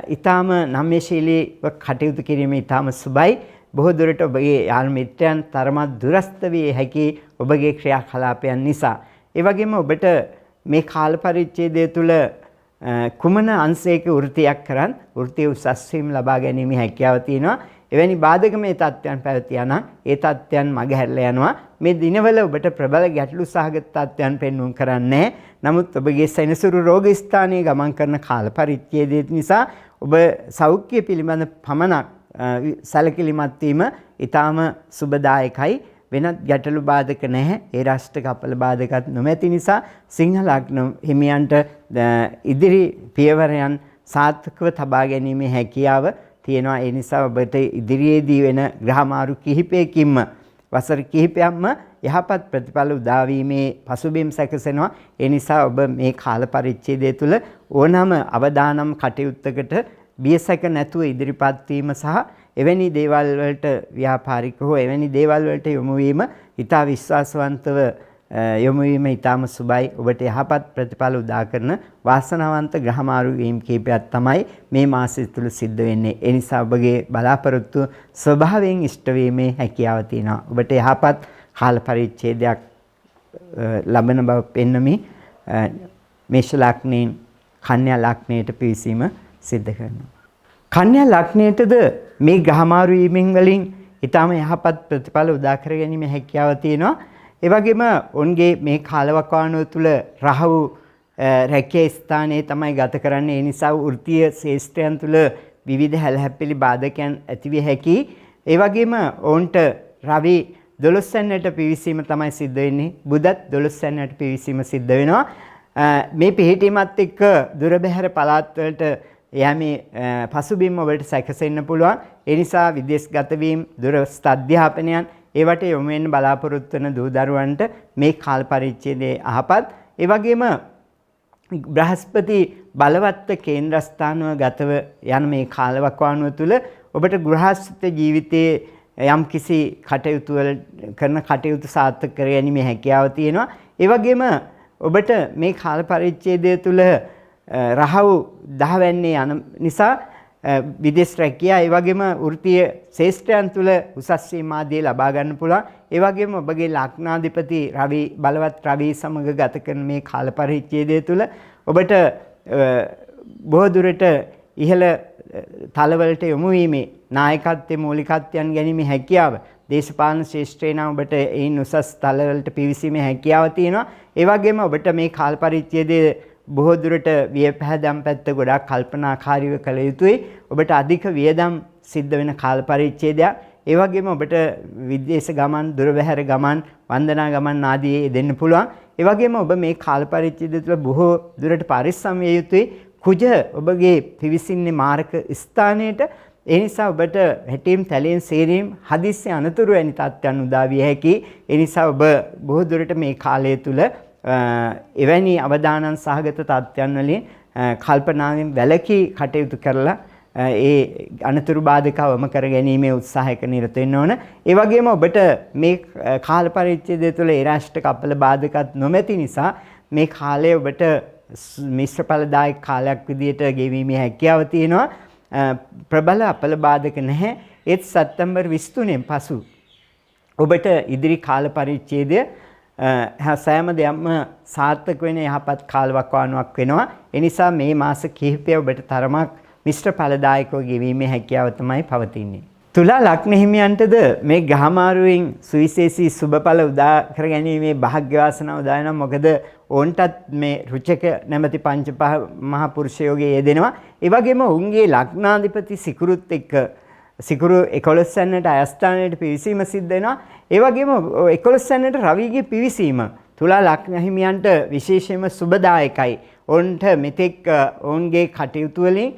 ඊටාම නම්‍යශීලීව කටයුතු කිරීම ඊටාම සුබයි. බොහෝ දුරට ඔබගේ යාළු මිත්‍රයන් තරමක් දුරස්ත විය හැකි ඔබගේ ක්‍රියාකලාපයන් නිසා. ඒ වගේම ඔබට මේ කාල පරිච්ඡේදය තුළ කුමන අංශයක වෘත්තියක් කරන් වෘත්තීය උසස් වීම ලබා ගැනීමේ හැකියාව තියෙනවා. එවැනි බාධකමය තත්ත්වයන් පැවතියා නම් ඒ තත්ත්වයන් මගහැරලා යනවා. මේ දිනවල ඔබට ප්‍රබල ගැටලු සහගත තත්ත්වයන් පෙන්වුම් කරන්නේ. නමුත් ඔබගේ සෙනසුරු රෝග ස්ථානයේ ගමන් කරන කාල පරිච්ඡේදය නිසා ඔබ සෞඛ්‍ය පිළිබඳ පමණක් සැලකිලිමත් වීම ඊටාම සුබදායකයි. වෙනත් ගැටලු බාධක නැහැ. ඒ රාෂ්ට්‍ර කපල බාධකත් නොමැති නිසා සිංහ ලග්න හිමියන්ට ඉදිරි පියවරයන් සාර්ථකව තබා ගැනීමේ හැකියාව තියෙනවා. ඒ නිසා ඔබට ඉදිරියේදී වෙන ග්‍රහමාරු කිහිපයකින්ම වසර කිහිපයක්ම යහපත් ප්‍රතිඵල උදා වීමේ පසුබිම් සැකසෙනවා. ඒ නිසා ඔබ මේ කාල පරිච්ඡේදය තුළ ඕනෑම අවදානම් කටයුත්තකට බියසක නැතුව ඉදිරිපත් වීම සහ එවැනි දේවල් වලට ව්‍යාපාරික හෝ එවැනි දේවල් වලට යොමු වීම ඉතා විශ්වාසවන්තව යොමු වීම ඉතාම සුබයි. ඔබට යහපත් ප්‍රතිඵල උදා කරන වාසනාවන්ත ග්‍රහමාරු වීම කීපයක් තමයි මේ මාසය තුළ සිද්ධ වෙන්නේ. ඒ නිසා ඔබගේ බලාපොරොත්තු ස්වභාවයෙන් ඉෂ්ට වීමේ හැකියාව තියෙනවා. ඔබට යහපත් කාල පරිච්ඡේදයක් ලබන බව පෙන්වමි. මේෂ ලග්නයෙන් කන්‍යා ලග්නයට පිවිසීම සිද්ධ කරනවා. කන්‍යා ලග්නයටද මේ ග්‍රහමාරු වීමෙන් වලින් ඊටම යහපත් ප්‍රතිඵල උදා කර ගැනීමේ හැකියාව තියෙනවා. ඒ වගේම ඔවුන්ගේ මේ කාලවකවානුව තුළ රාහු රැකියා ස්ථානයේ තමයි ගත කරන්නේ. ඒ නිසා වෘත්තීය ශාස්ත්‍රයන් තුළ විවිධ හැලහැප්පිලි බාධකයන් ඇතිවිය හැකි. ඒ වගේම ඔවුන්ට රවි 12 වෙනිට පිවිසීම තමයි සිද්ධ වෙන්නේ. බුධත් 12 වෙනිට පිවිසීම සිද්ධ වෙනවා. මේ පිහිටීමත් එක්ක දුර බැහැර පළාත් වලට යෑමේ පසුබිම් වලට සැකසෙන්න පුළුවන්. ඒ නිසා විදේශගත වීම, දුරස්ථ අධ්‍යාපනයන් ඒවට යොමු වෙන්න බලාපොරොත්තු වන දූ දරුවන්ට මේ කාල පරිච්ඡේදයේ අහපත්. ඒ වගේම බ්‍රහස්පති බලවත් කේන්ද්‍රස්ථානව ගතව යන මේ කාලවකවානුව තුළ ඔබට ගෘහස්ත ජීවිතයේ යම් කිසි කටයුතු කරන කටයුතු සාර්ථක කර ගැනීමේ හැකියාව තියෙනවා. ඒ වගේම ඔබට මේ කාල පරිච්ඡේදය තුළ රාහු 10 වෙනියේ යන නිසා විදේශ රැකියා ඒ වගේම වෘත්තීය ශාස්ත්‍රයන් තුළ උසස් වීම ආදී ලබා ගන්න පුළුවන්. ඒ වගේම ඔබගේ ලග්නාධිපති රවි බලවත් රවි සමග ගත කරන මේ කාල පරිච්ඡේදය තුළ ඔබට බොහෝ දුරට ඉහළ තලවලට යොමු වීමේ නායකත්වයේ මූලිකත්වයන් ගැනීමේ හැකියාව දේශපාලන ශාස්ත්‍රේ නම් ඔබට ඒන් උසස් තලවලට පිවිසීමේ හැකියාව තියෙනවා. ඒ වගේම ඔබට මේ කාල පරිච්ඡේදයේ බොහෝ දුරට වියපැහැදම් පැත්ත ගොඩාක් කල්පනාකාරීව කළ යුතුයි. ඔබට අධික වියදම් සිද්ධ වෙන කාල පරිච්ඡේදයක්. ඒ වගේම ඔබට විදේශ ගමන්, දුරබැහැර ගමන්, වන්දනා ගමන් ආදී දෙන්න පුළුවන්. ඒ වගේම ඔබ මේ කාල පරිච්ඡේදය තුළ බොහෝ දුරට පරිස්සම් විය යුතුයි. කුජ ඔබගේ පිවිසින්නේ මාරක ස්ථානයට. ඒ නිසා ඔබට හැටීම්, තැලීම්, සේරීම්, හදිස්සි අනතුරු වැනි තත්ත්වයන් උදා විය හැකියි. ඒ නිසා ඔබ බොහෝ දුරට මේ කාලය තුළ එවැනි අවදානන් සහගත තත්ත්වයන් වලින් කල්පනාවෙන් වැළකී කටයුතු කරලා ඒ අනතුරු බාධක අවම කර ගැනීමේ උත්සාහයක නිරත වෙන්න ඕන. ඒ වගේම ඔබට මේ කාල පරිච්ඡේදය තුළ ඒ රාෂ්ට්‍ර කපල බාධකත් නොමැති නිසා මේ කාලය ඔබට මිශ්‍ර ඵලදායක කාලයක් විදිහට ගෙවීමේ හැකියාව තියෙනවා. ප්‍රබල අපල බාධක නැහැ. ඒත් සැප්තැම්බර් 23 පසු ඔබට ඉදිරි කාල පරිච්ඡේදය සෑම දෙයක්ම සාර්ථක වෙන යහපත් කාලවකවානුවක් වෙනවා. ඒ නිසා මේ මාස කිහිපය ඔබට තරමක් මිශ්‍ර ඵලදායකව ගෙවීමේ හැකියාව තමයි පවතින්නේ. තුලා ලග්න හිමියන්ටද මේ ගහමාරුවෙන් සුවිශේෂී සුබඵල උදා කර ගැනීමේ භාග්‍ය වාසනාව උදා වෙනවා. මොකද ඕන්ටත් මේ රුචක නැමැති පංච මහා පුරුෂ යෝගයේ යෙදෙනවා. ඒ වගේම උන්ගේ ලග්නාධිපති සිකුරුත් එක්ක සිකුරු 11 වෙනිට අයස්ථානයට පිවිසීම සිද්ධ වෙනවා. ඒ වගේම 11 වෙනිට රවිගේ පිවිසීම තුලා ලග්න හිමියන්ට විශේෂයෙන්ම සුබදායකයි. ඔවුන්ට මෙතෙක් ඔවුන්ගේ කටයුතු වලින්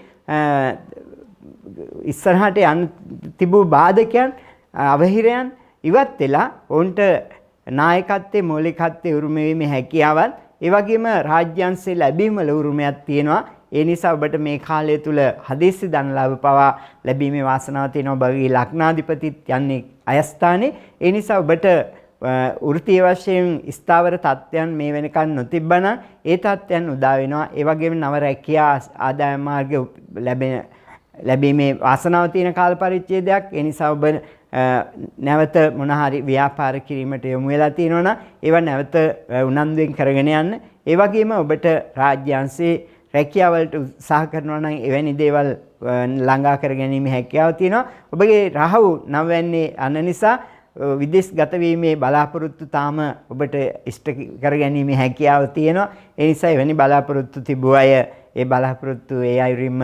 ඉස්සරහට යන තිබූ බාධකයන් අවහිරයන් ඉවත් වෙලා ඔවුන්ට නායකත්වයේ මූලිකත්වයේ උරුම වීමේ හැකියාවත් ඒ වගේම රාජ්‍යංශයේ ලැබීම වල උරුමයක් තියෙනවා. ඒ නිසා ඔබට මේ කාලය තුල හදිස්සි ධනලාභ පවා ලැබීමේ වාසනාව තියෙනවා. ඔබගේ ලග්නාධිපතිත් යන්නේ අයස්ථානේ. ඒ නිසා ඔබට වෘත්තීය වශයෙන් ස්ථාවර තත්ත්වයන් මේ වෙනකන් නොතිබ්බනම් ඒ තත්ත්වයන් උදා වෙනවා. ඒ වගේම නව රැකියා ආදායම් මාර්ග ලැබීමේ වාසනාව තියෙන කාල පරිච්ඡේදයක්. ඒ නිසා ඔබ නැවත මොන හරි ව්‍යාපාර කිරීමට යොමු වෙලා තියෙනවා නම් ඒවා නැවත උනන්දුවෙන් කරගෙන යන්න. ඒ වගේම ඔබට රාජ්‍යාංශයේ රැකියාවලට උත්සාහ කරනවා නම් එවැනි දේවල් ළඟා කර ගැනීම හැකියාව තියෙනවා. ඔබගේ රාහු 9 වෙන්නේ අන නිසා විදේශගත වීමේ බලාපොරොත්තු තාම ඔබට ඉෂ්ට කර ගැනීම හැකියාව තියෙනවා. ඒ නිසා එවැනි බලාපොරොත්තු තිබුව අය ඒ බලාපොරොත්තු ඒ අයුරින්ම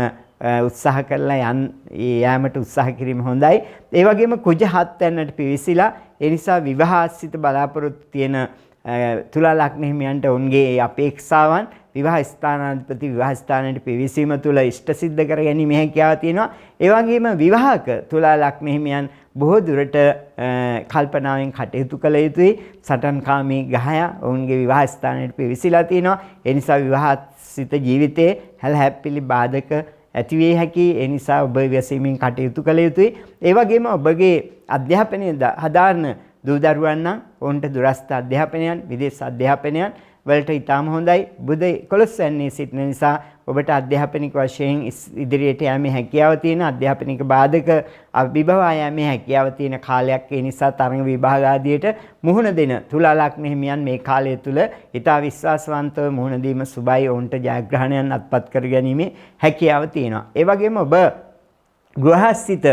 උත්සාහ කරලා යෑමට උත්සාහ කිරීම හොඳයි. ඒ වගේම කුජ 7 වෙනිට පිවිසිලා ඒ නිසා විවාහාසිත බලාපොරොත්තු තියෙන තුලා ලග්න හිමියන්ට ඔවුන්ගේ අපේක්ෂාවන් විවාහ ස්ථානාධිපති විවාහ ස්ථානයට පිවිසීම තුළ ඉෂ්ට සිද්ධ කර ගැනීම හැකියාව තියෙනවා. ඒ වගේම විවාහක තුලා ලග්න හිමියන් බොහෝ දුරට කල්පනාවෙන් කටයුතු කළ යුතුයි. සටන්කාමී ගහයා ඔවුන්ගේ විවාහ ස්ථානයට පිවිසිලා තියෙනවා. ඒ නිසා විවාහසිත ජීවිතයේ හැලහැප්පිලි බාධක ඇති වේ හැකි. ඒ නිසා ඔබ විසීමෙන් කටයුතු කළ යුතුයි. ඒ වගේම ඔබගේ අධ්‍යාපනය හදාරන දූ දරුවන් නම් ඔවුන්ට දුරස්ථ අධ්‍යාපනයන් විදේශ අධ්‍යාපනයන් වලට ඉතාම හොඳයි. බුධ 11 වෙනි සිටින නිසා ඔබට අධ්‍යාපනික වශයෙන් ඉදිරියට යෑමේ හැකියාව තියෙන අධ්‍යාපනික බාධක අභිභවා යෑමේ හැකියාව තියෙන කාලයක්. ඒ නිසා තරඟ විභාග ආදියට මුහුණ දෙන තුලා ලග්න හිමියන් මේ කාලය තුල ඉතා විශ්වාසවන්තව මුහුණ දීම සුබයි. ඔවුන්ට ජයග්‍රහණයන් අත්පත් කර ගැනීමේ හැකියාව තියෙනවා. ඒ වගේම ඔබ ගෘහස්ථිත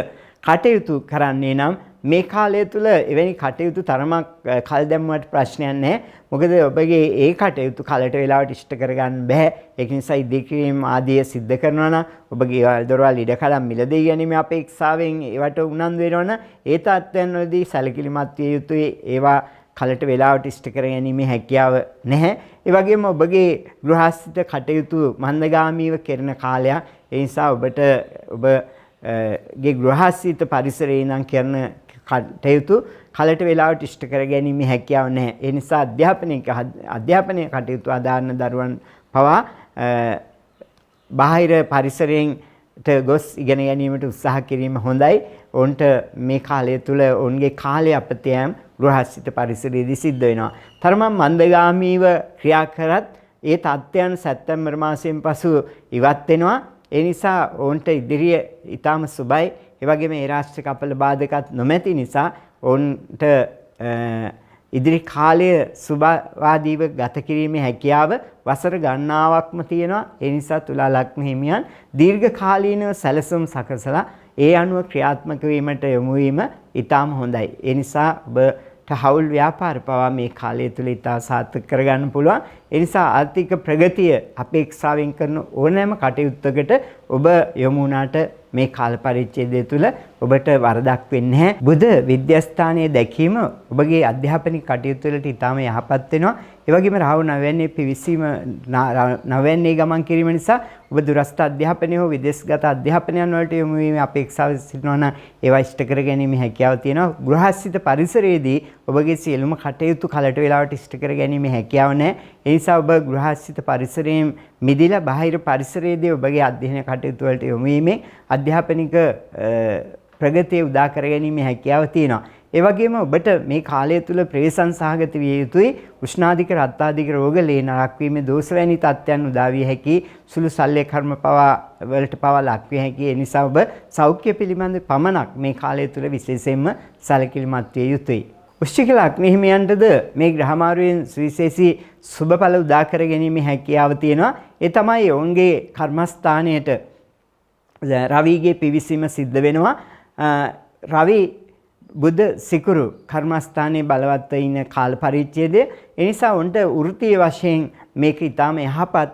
කටයුතු කරන්නේ නම් මේ කාලය තුල එවැනි කටයුතු තරමක් කල් දැමුවට ප්‍රශ්නයක් නැහැ. මොකද ඔබගේ ඒ කටයුතු කලට වෙලාවට ඉෂ්ට කරගන්න බෑ. ඒක නිසා ඉදිකිරීම ආදිය සිද්ධ කරනවා නම් ඔබගේ දොරවල් ඉඩකඩම් මිලදී ගැනීම අපේක්ෂාවෙන් ඒවට උනන්දු වෙනවනම් ඒ තත්ත්වයන් වලදී සැලකිලිමත් විය යුතුයි. ඒවා කලට වෙලාවට ඉෂ්ට කර ගැනීමේ හැකියාව නැහැ. ඒ වගේම ඔබගේ ගෘහස්ථිත කටයුතු මන්දගාමීව කෙරෙන කාලයක්. ඒ නිසා ඔබට ඔබගේ ගෘහස්ථිත පරිසරයේ ඉඳන් කරන කටයුතු කලට වෙලාවට ඉෂ්ට කර ගැනීම හැකියාව නැහැ. ඒ නිසා අධ්‍යාපනයේ කටයුතු ආදාන දරුවන් පවා බාහිර පරිසරයෙන්ට ගොස් ඉගෙන ගැනීමට උත්සාහ කිරීම හොඳයි. ඔවුන්ට මේ කාලය තුල ඔවුන්ගේ කාලය අපතයම් ගෘහස්ථිත පරිසරයේදී සිද්ධ වෙනවා. තරමක් මන්දගාමීව ක්‍රියා කරත් ඒ තත්ත්වයන් සැප්තැම්බර් මාසයෙන් පසු ඉවත් වෙනවා. ඒ නිසා ඔවුන්ට ඉදිරිය ඊටාම සුබයි. ඒ වගේම ඒ රාශි කපල බාධකත් නොමැති නිසා ඔවුන්ට ඉදිරි කාලය සුබවාදීව ගත කිරීමේ හැකියාව වසර ගණනාවක්ම තියෙනවා. ඒ නිසා තුලා ලග්න හිමියන් දීර්ඝ කාලීනව සැලසුම් සකසලා ඒ අනුව ක්‍රියාත්මක වීමට යොමු වීම ඊටාම හොඳයි. ඒ නිසා ඔබට හවුල් ව්‍යාපාර පවා මේ කාලය තුල ඉතා සාර්ථක කරගන්න පුළුවන්. ඒ නිසා ආර්ථික ප්‍රගතිය අපේක්ෂාවෙන් කරන ඕනෑම කටයුත්තකට ඔබ යොමු වුණාට මේ කාල පරිච්ඡේදය තුල ඔබට වරදක් වෙන්නේ නැහැ. බුධ විද්‍යාස්ථානයේ දැකීම ඔබගේ අධ්‍යාපනික කටයුතු වලට ඉතාම යහපත් වෙනවා. ඒ ඒ වගේම රාහු 9 වෙනි පිවිසීම 9 වෙනි ගමන් කිරීම නිසා ඔබ දුරස්ථ අධ්‍යාපනය හෝ විදේශගත අධ්‍යාපනයන් වලට යොමු වීමේ අපේක්ෂාව සිටිනවා නම් ඒවා ඉෂ්ට කර ගැනීම හැකියාව තියෙනවා. ගෘහස්ථිත පරිසරයේදී ඔබගේ සියලුම කටයුතු කලට වේලාවට ඉෂ්ට කර ගැනීම හැකියාව නැහැ. ඒ නිසා ඔබ ගෘහස්ථිත පරිසරයෙන් මිදලා බාහිර පරිසරයේදී ඔබගේ අධ්‍යයන කටයුතු වලට යොමු වීමෙන් අධ්‍යාපනික ප්‍රගතිය උදා කර ගැනීම හැකියාව තියෙනවා. ඒ වගේම ඔබට මේ කාලය තුල ප්‍රවේශම් සහගත විය යුතුයි. උෂ්ණාධික රක්තාධික රෝග ලේ නරක් වීමේ දෝෂ වැනි තත්ත්වයන් උදා විය හැකි. සුළු ශල්‍ය කර්ම වලට පවා ලක් විය හැකි. ඒ නිසා ඔබ සෞඛ්‍ය පිළිබඳ පමණක් මේ කාලය තුල විශේෂයෙන්ම සැලකිලිමත් විය යුතුයි. වෘශ්චික ලග්න හිමියන්ටද මේ ග්‍රහමාරුවෙන් සුවිශේෂී සුබඵල උදා කර ගැනීමේ හැකියාව තියෙනවා. ඒ තමයි ඔවුන්ගේ කර්මස්ථානයට රවිගේ පිවිසීම සිද්ධ වෙනවා. රවි බුද්ධ සිකුරු කර්මස්ථානයේ බලවත් ඉන්න කාල පරිච්ඡේදය ඒ නිසා උන්ට වෘත්තීය වශයෙන් මේක ඊටාම යහපත්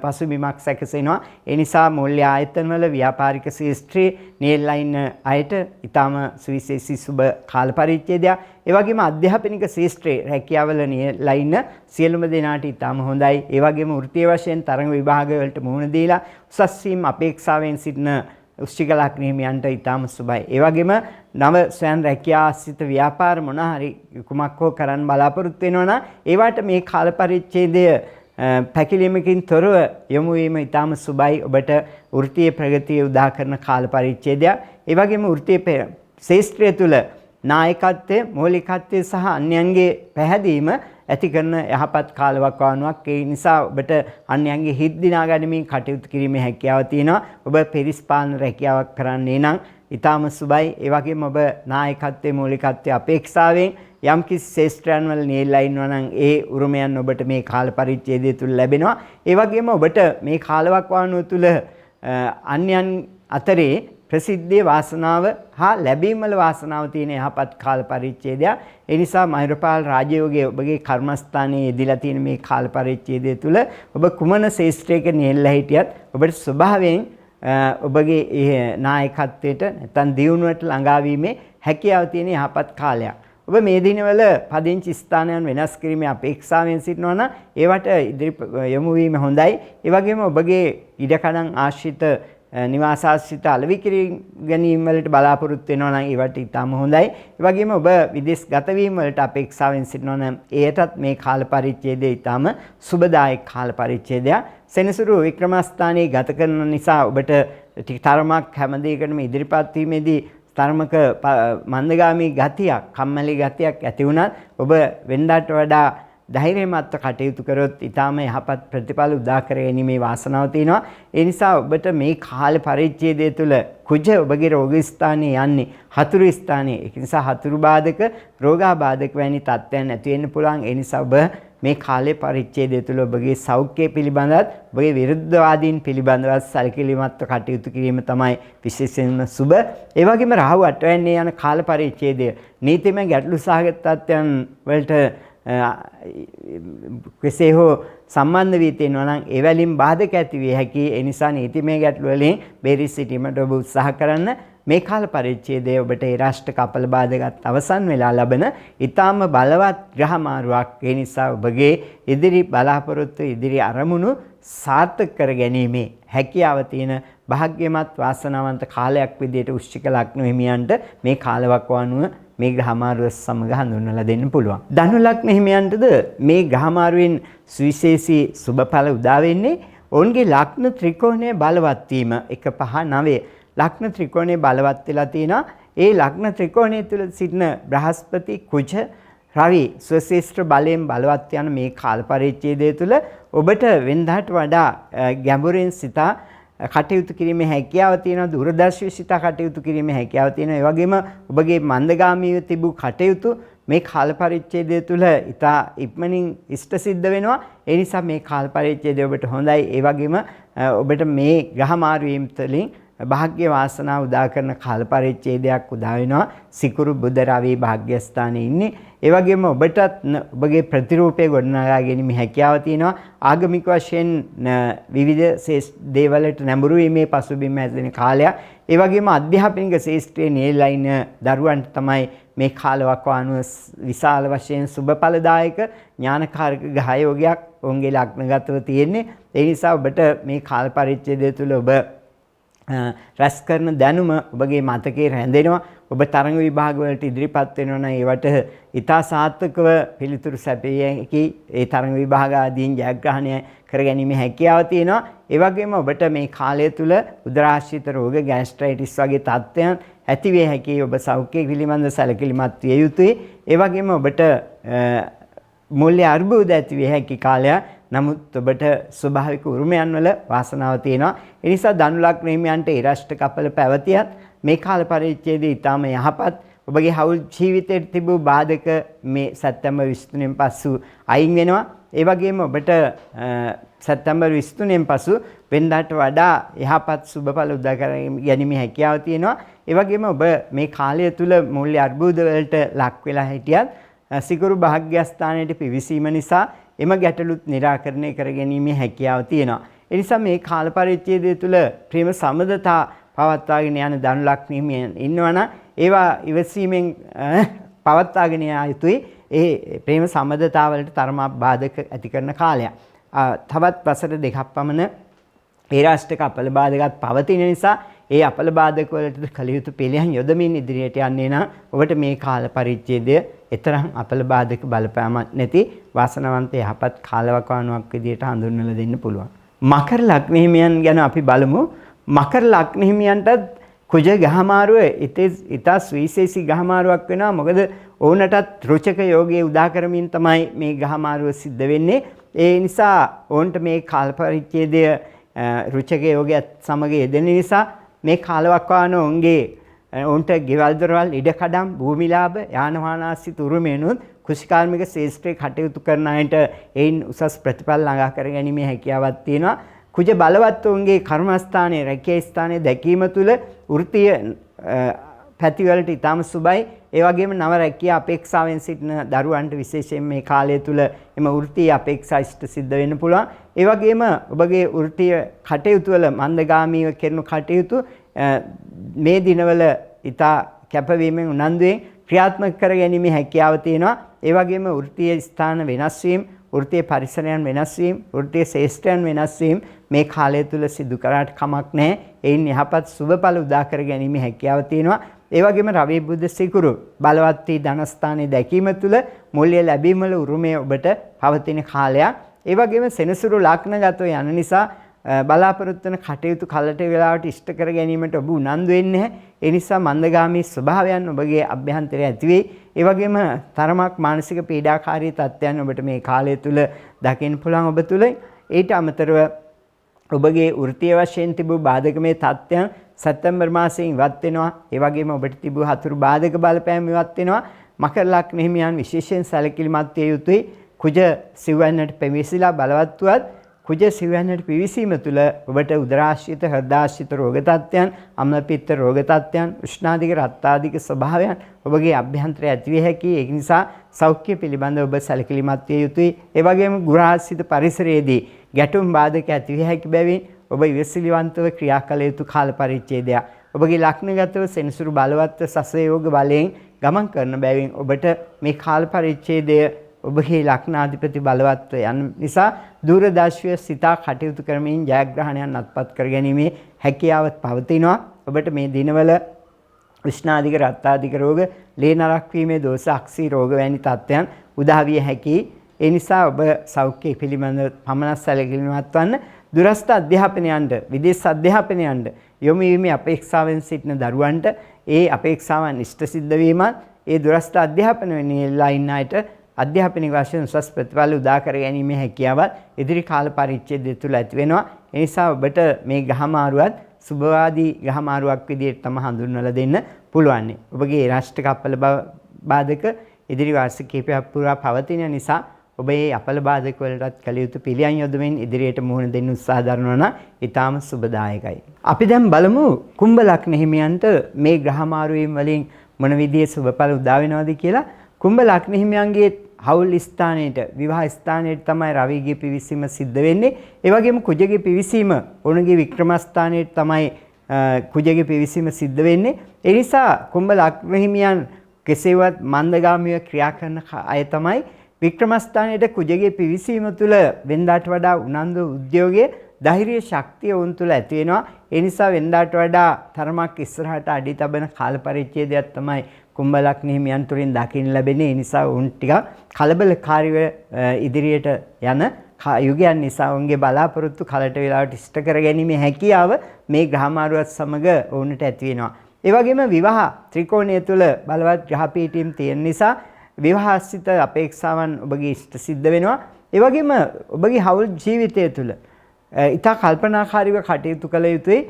පසුබිමක් සැකසෙනවා. ඒ නිසා මූල්‍ය ආයතනවල ව්‍යාපාරික ශාස්ත්‍රයේ නියැලලා ඉන්න අයට ඊටාම සුවිශේෂී සුබ කාල පරිච්ඡේදයක්. ඒ වගේම අධ්‍යාපනික ශාස්ත්‍රයේ රැකියාවල නියැලලා ඉන්න සියලුම දෙනාට ඊටාම හොඳයි. ඒ වගේම වෘත්තීය වශයෙන් තරඟ විභාග වලට මුහුණ දීලා උසස් වීම අපේක්ෂාවෙන් සිටින වෘශ්චික ලග්න හිමියන්ට ඊටාම සුබයි. ඒ වගේම නව ස්වයං රැකියා ආශ්‍රිත ව්‍යාපාර මොන හරි කුමක් හෝ කරන්න බලාපොරොත්තු වෙනවා නම් ඒවට මේ කාල පරිච්ඡේදය පැකිලීමකින් තොරව යොමු වීම ඊටාම සුබයි. ඔබට වෘත්තීය ප්‍රගතිය උදා කරන කාල පරිච්ඡේදයක්. ඒ වගේම වෘත්තීය ශාස්ත්‍රය තුළ නායකත්වය, මූලිකත්වය සහ අන්‍යයන්ගේ පැහැදීම ඇති කරන යහපත් කාලවකවානුවක්. ඒ නිසා ඔබට අන්‍යයන්ගේ හිත් දිනා ගනිමින් කටයුතු කිරීමේ හැකියාව තියෙනවා. ඔබ පෙරිස්පාලන රැකියාවක් කරන්නේ නම් ඊටාම සුබයි. ඒ වගේම ඔබ නායකත්වයේ මූලිකත්වයේ අපේක්ෂාවෙන් යම්කිසි ශාස්ත්‍රයන් වල නියැලලා ඉන්නවා නම් ඒ උරුමයන් ඔබට මේ කාල පරිච්ඡේදය තුල ලැබෙනවා. ඒ වගේම ඔබට මේ කාලවකවානුව තුල අන්‍යයන් අතරේ ප්‍රසිද්ධිය වාසනාව හා ලැබීම් වල වාසනාව තියෙන යහපත් කාල පරිච්ඡේදයක්. ඒ නිසා මහිරපාල රාජයෝගයේ ඔබගේ කර්මස්ථානයේ යෙදিলা තියෙන මේ කාල පරිච්ඡේදය තුල ඔබ කුමන ශාස්ත්‍රයක නියැලලා හිටියත් ඔබට ස්වභාවයෙන් ඔබගේ නායකත්වයට නැත්නම් දියුණුවට ළඟාවීමේ හැකියාව තියෙන යහපත් කාලයක්. ඔබ මේ දිනවල පදිංචි ස්ථානයන් වෙනස් කිරීමේ අපේක්ෂාවෙන් සිටිනවා නම් ඒවට ඉදිරි යොමු වීම හොඳයි. ඒ වගේම ඔබගේ ඉඩකඩම් ආශ්‍රිත නිවාසාශ්‍රිත අලෙවි ගැනීම වලට බලාපොරොත්තු වෙනවා නම් ඒවට ඉතාම හොඳයි. ඒ වගේම ඔබ විදේශ ගත වීම වලට අපේක්ෂාවෙන් සිටිනවා නම් එයටත් මේ කාල පරිච්ඡේදය ඉතාම සුබදායක කාල පරිච්ඡේදයක්. සෙනසුරු වික්‍රමස්ථානයේ ගත කරන නිසා ඔබට තරමක් හැම දෙයකටම ඉදිරිපත් වීමේදී තරමක මන්දගාමී ගතියක්, කම්මැලි ගතියක් ඇති වුණත් ඔබ වෙනදාට වඩා ධෛර්යමත්ව කටයුතු කරොත් ඊටාම යහපත් ප්‍රතිඵල උදා කර ගැනීමේ වාසනාව තියෙනවා. ඒ නිසා ඔබට මේ කාල පරිච්ඡේදය තුළ කුජ ඔබගේ රෝග ස්ථානයේ යන්නේ හතුරු ස්ථානයේ. ඒ නිසා හතුරු බාධක, රෝගාබාධක වැනි තත්ත්වයන් ඇති වෙන්න පුළුවන්. ඒ නිසා ඔබ මේ කාලේ පරිච්ඡේදය තුළ ඔබගේ සෞඛ්‍යය පිළිබඳවත්, ඔබගේ විරුද්ධවාදීන් පිළිබඳවත් සැලකිලිමත්ව කටයුතු කිරීම තමයි විශේෂයෙන්ම සුබ. ඒ වගේම රාහු 8 වෙනියේ යන කාල පරිච්ඡේදය නීතිමය ගැටලු සහගත තත්ත්වයන් වලට කෙසේ හෝ සම්බන්ධ වී තියෙනවා නම් ඒ වලින් බාධක ඇති විය හැකි. ඒ නිසා නීතිමය ගැටලු වලින් බේරී සිටීමට ඔබ උත්සාහ කරන්න. මේ කාල පරිච්ඡේදය ඔබට ඒ රාෂ්ට්‍ර කපල බාධකත් අවසන් වෙලා ලබන ඊටාම බලවත් ග්‍රහ මාරුවක්. ඒ නිසා ඔබගේ ඉදිරි බලාපොරොත්තු, ඉදිරි අරමුණු සාර්ථක කර ගැනීමේ හැකියාව තියෙන භාග්‍යමත් වාසනාවන්ත කාලයක් විදිහට වෘශ්චික ලග්න හිමියන්ට මේ කාලවකවානුව මේ ග්‍රහමාරුව සමග හඳුන්වලා දෙන්න පුළුවන්. ධනු ලග්න හිමියන්ටද මේ ග්‍රහමාරුවෙන් සුවිශේෂී සුබඵල උදා වෙන්නේ ඔවුන්ගේ ලග්න ත්‍රිකෝණය බලවත් වීම 159 ලග්න ත්‍රිකෝණය බලවත් වෙලා තියෙනවා. ඒ ලග්න ත්‍රිකෝණය තුල සිටින බ්‍රහස්පති, කුජ, රවි ස්වශේෂ්ඨ බලයෙන් බලවත් යන මේ කාල පරිච්ඡේදය තුල ඔබට වෙනදාට වඩා ගැඹුරින් සිතා කටයුතු කිරීමේ හැකියාව තියෙනවා. දුරදර්ශී සිතා කටයුතු කිරීමේ හැකියාව තියෙනවා. ඒ වගේම ඔබගේ මන්දගාමීව තිබූ කටයුතු මේ කාල පරිච්ඡේදය තුල ඉතා ඉක්මනින් ඉෂ්ට සිද්ධ වෙනවා. ඒ නිසා මේ කාල පරිච්ඡේදය ඔබට හොඳයි. ඒ වගේම ඔබට මේ ග්‍රහ මාරු වීම තුළින් භාග්‍ය වාසනාව උදා කරන කාල පරිච්ඡේදයක් උදා වෙනවා. සිකුරු බුධ රවි භාග්‍යස්ථානයේ ඉන්නේ. ඒ වගේම ඔබටත් ඔබගේ ප්‍රතිරූපය ගොඩනගා ගැනීමේ හැකියාව තියෙනවා. ආගමික වශයෙන් විවිධ දේවල්වලට නැඹුරු වීමේ පසුබිම ඇතිවෙන කාලයක්. ඒ වගේම අධ්‍යාපනික ශාස්ත්‍රයේ නියැලලා ඉන්න දරුවන්ට තමයි මේ කාලවකවානුව විශාල වශයෙන් සුබඵලදායක ඥානකාරක ග්‍රහ යෝගයක් ඔවුන්ගේ ලග්නගතව තියෙන්නේ. ඒ නිසා ඔබට මේ කාල පරිච්ඡේදය තුළ ඔබ රැස් කරන දැනුම ඔබගේ මතකයේ රැඳෙනවා. ඔබ තරඟ විභාග වලට ඉදිරිපත් වෙනවා නම් ඒවට ඉතා සාර්ථකව පිළිතුරු සැපිය හැකි ඒ තරඟ විභාග ආදීන් ජයග්‍රහණය කරගැනීමේ හැකියාව තියෙනවා. ඒ වගේම ඔබට මේ කාලය තුල උදරාශිත රෝග ગેස්ට්‍රයිටිස් වගේ තත්ත්වයන් ඇති විය හැකි. ඔබ සෞඛ්‍ය පිළිබඳ සැලකිලිමත් විය යුතුයි. ඒ වගේම ඔබට මූල්‍ය අර්බුද ඇති විය හැකි කාලයක්. නමුත් ඔබට ස්වභාවික උරුමයන් වල වාසනාව තියෙනවා. ඒ නිසා ධනු ලග්න හිමියන්ට ඉරෂ්ඨ කපල පැවතියත් මේ කාල පරිච්ඡේදයේ ඊටම යහපත්. ඔබගේ හවුල් ජීවිතයට තිබූ බාධක මේ සැප්තැම්බර් 23 පසු අයින් වෙනවා. ඒ වගේම ඔබට සැප්තැම්බර් 23 පසු වෙනදාට වඩා යහපත් සුබඵල උදා කර ගැනීමේ හැකියාව තියෙනවා. ඒ වගේම ඔබ මේ කාලය තුල මූල්‍ය අර්බුද වලට ලක් වෙලා හිටියත් සිකුරු භාග්‍යස්ථානයේ පිවිසීම නිසා එම ගැටලුත් निराකරණය කර ගැනීමේ හැකියාව තියෙනවා. ඒ නිසා මේ කාල පරිච්ඡේදය තුළ ප්‍රේම සම්බන්ධතා පවත්වාගෙන යන ධනු ලග්න හිමියන් ඉන්නවනම් ඒවා ඉවසීමෙන් පවත්වාගෙන යා යුතුයි. ඒ ප්‍රේම සම්බන්ධතාවලට තරමක් බාධක ඇති කරන කාලයක්. තවත් වසර දෙකක් පමණ ඒ රාෂ්ට්‍රක අපල බාධකත් පවතින නිසා ඒ අපල බාධක වලට කළ යුතු පිළියම් යොදමින් ඉදිරියට යන්නේ නම් ඔබට මේ කාල පරිච්ඡේදය එතරම් අපල බාධක බලපෑමක් නැති වාසනාවන්ත යහපත් කාලවකවානුවක් විදිහට හඳුන්වලා දෙන්න පුළුවන්. මකර ලග්න හිමියන් ගැන අපි බලමු. මකර ලග්න හිමියන්ටත් කුජ ගහමාරුව ඉතා සුවිශේෂී ගහමාරුවක් වෙනවා. මොකද ඔවුන්ටත් රුචක යෝගයේ උදා කරමින් තමයි මේ ගහමාරුව සිද්ධ වෙන්නේ. ඒ නිසා ඔවුන්ට මේ කාල පරිච්ඡේදය රුචක යෝගයත් සමග යෙදෙන නිසා මේ කාලවකවානුව ඔවුන්ට ගෙවල් දොරවල් ඉඩකඩම් භූමි ලාභ යාන වාහන ආශ්‍රිත උරුමෙනුත් කෘෂිකාර්මික ශාස්ත්‍රයේ කටයුතු කරන අයට එයින් උසස් ප්‍රතිඵල ළඟා කර ගැනීමේ හැකියාවක් තියෙනවා. කුජ බලවත් ඔවුන්ගේ කර්මස්ථානයේ රැකියා ස්ථානයේ දැකීම තුළ වෘත්තීය පැතිවලට ඉතාම සුබයි. ඒ වගේම නව රැකියා අපේක්ෂාවෙන් සිටින දරුවන්ට විශේෂයෙන් මේ කාලය තුළ එම වෘත්තීය අපේක්ෂා ඉෂ්ට සිද්ධ වෙන්න පුළුවන්. ඒ වගේම ඔබගේ වෘත්තීය කටයුතු වල මන්දගාමීව කරන කටයුතු මේ දිනවල ඉතා කැපවීමෙන් උනන්දුවෙන් ක්‍රියාත්මක කර ගැනීමේ හැකියාව තියෙනවා. ඒ වගේම වෘත්තීය ස්ථාන වෙනස් වීම, වෘත්තීය පරිසරයන් වෙනස් වීම, වෘත්තීය ශේෂ්ඨයන් වෙනස් වීම මේ කාලය තුල සිදු කරාට කමක් නැහැ. එයින් යහපත් සුබඵල උදා කර ගැනීමේ හැකියාව තියෙනවා. ඒ වගේම රවි බුධ සිකුරු බලවත් වී ධනස්ථානයේ දැකීම තුළ මූල්‍ය ලැබීම වල උරුමය ඔබට පවතින කාලයක්. ඒ වගේම සෙනසුරු ලග්නගතව යන නිසා බලාපොරොත්තු වන කටයුතු කලට වේලාවට ඉෂ්ට කර ගැනීමට ඔබ උනන්දු වෙන්නේ නැහැ. ඒ නිසා මන්දගාමී ස්වභාවයන් ඔබගේ අභ්‍යන්තරයේ ඇති වෙයි. ඒ වගේම තරමක් මානසික පීඩාකාරී තත්ත්වයන් ඔබට මේ කාලය තුල දකින්න පුළුවන් ඔබ තුල. ඊට අමතරව ඔබගේ වෘත්තීය වශයෙන් තිබූ බාධකමේ තත්ත්වයන් සැප්තැම්බර් මාසයෙන් ඉවත් වෙනවා. ඒ වගේම ඔබට තිබූ හතුරු බාධක බලපෑම් ඉවත් වෙනවා. මකර ලග්න හිමියන් විශේෂයෙන් සැලකිලිමත් විය යුතුයි. කුජ සිව්වැන්නට පැමිණිලා බලවත් වුවත් කුජ සිව්වැන්නට පිවිසීම තුළ ඔබට උදරාශ්‍රිත හෘදාශ්‍රිත රෝග තත්ත්වයන්, අම්ල පිත්ත රෝග තත්ත්වයන්, උෂ්ණාධික රක්තාධික ස්වභාවයන් ඔබගේ අභ්‍යන්තරයේ ඇති විය හැකියි. ඒ නිසා සෞඛ්‍ය පිළිබඳව ඔබ සැලකිලිමත් විය යුතුයි. ඒ වගේම ගෘහාශ්‍රිත පරිසරයේදී ගැටුම් බාධක ඇති විය හැකි බැවින් ඔබ ඉවසිලිවන්තව ක්‍රියා කළ යුතු කාල පරිච්ඡේදයක්. ඔබගේ ලග්නගතව සෙනසුරු බලවත්ව සසයෝග බලයෙන් ගමන් කරන බැවින් ඔබට මේ කාල පරිච්ඡේදය ඔබගේ ලග්නාධිපති බලවත්ව යන නිසා දූරදර්ශීව සිතා කටයුතු කරමින් ජයග්‍රහණයන් අත්පත් කර ගැනීමේ හැකියාව පවතිනවා. ඔබට මේ දිනවල උෂ්ණාධික රක්තාධික රෝග, ලේ නරක් වීමේ දෝෂ, අක්සී රෝග වැනි තත්ත්වයන් උදා විය හැකියි. ඒ නිසා ඔබ සෞඛ්‍ය පිළිබඳව පමණක් සැලකිලිමත් වන්න. දුරස්ථ අධ්‍යාපනයන්ට, විදේශ අධ්‍යාපනයන්ට යොමු වීමේ අපේක්ෂාවෙන් සිටින දරුවන්ට ඒ අපේක්ෂාවන් ඉෂ්ට සිද්ධ වීමත්, ඒ දුරස්ථ අධ්‍යාපන වෙනලා ඉන්න අයට අධ්‍යාපනික වශයෙන් උසස් ප්‍රතිඵල උදා කර ගැනීමේ හැකියාවත් ඉදිරි කාල පරිච්ඡේදය තුළ ඇති වෙනවා. ඒ නිසා ඔබට මේ ගහමාරුවත් සුභවාදී ගහමාරුවක් විදිහට තම හඳුන්වලා දෙන්න පුළුවන්. ඔබගේ රාෂ්ට්‍රික අපල බාධක ඉදිරි වර්ෂ කිහිපයක් පුරා පවතින නිසා ඔබ මේ අපල බාධක වලටත් කළ යුතු පිළියම් යොදමින් ඉදිරියට මුහුණ දෙන්න උත්සාහ දරනවා නම් ඊටාම සුබදායකයි. අපි දැන් බලමු කුම්භ ලග්න හිමියන්ට මේ ග්‍රහ මාරුවීම් වලින් මොන විදිහේ සුබඵල උදා වෙනවද කියලා. කුම්භ ලග්න හිමියන්ගේ හවුල් ස්ථානයේට විවාහ ස්ථානයේට තමයි රවිගේ පිවිසීම සිද්ධ වෙන්නේ. ඒ වගේම කුජගේ පිවිසීම ඔවුන්ගේ වික්‍රම ස්ථානයේට තමයි කුජගේ පිවිසීම සිද්ධ වෙන්නේ. ඒ නිසා කුම්භ ලග්න හිමියන් කෙසේවත් මන්දගාමීව ක්‍රියා කරන අය තමයි වික්‍රම ස්ථානයේට කුජගේ පිවිසීම තුළ වෙනදාට වඩා උනන්දු උද්‍යෝගයේ ධෛර්ය ශක්තිය උන් තුළ ඇති වෙනවා. ඒ නිසා වෙනදාට වඩා තරමක් ඉස්සරහට අඩි තබන කාල පරිච්ඡේදයක් තමයි කුම්භ ලග්න හිමියන් තුළින් දකින්න ලැබෙන්නේ. ඒ නිසා උන් ටික කලබලකාරීව ඉදිරියට යන යුගයන් නිසා උන්ගේ බලාපොරොත්තු කලට වේලාවට ඉෂ්ට කර ගැනීමේ හැකියාව මේ ග්‍රහ මාරුවත් සමග ඔවුන්ට ඇති වෙනවා. ඒ වගේම විවාහ ත්‍රිකෝණය තුළ බලවත් ග්‍රහ පීඨීම් තියෙන නිසා විවාහස්ථිත අපේක්ෂාවන් ඔබගේ ඉෂ්ට සිද්ධ වෙනවා. ඒ වගේම ඔබගේ හවුල් ජීවිතය තුළ ඉතා කල්පනාකාරීව කටයුතු කළ යුතුයි.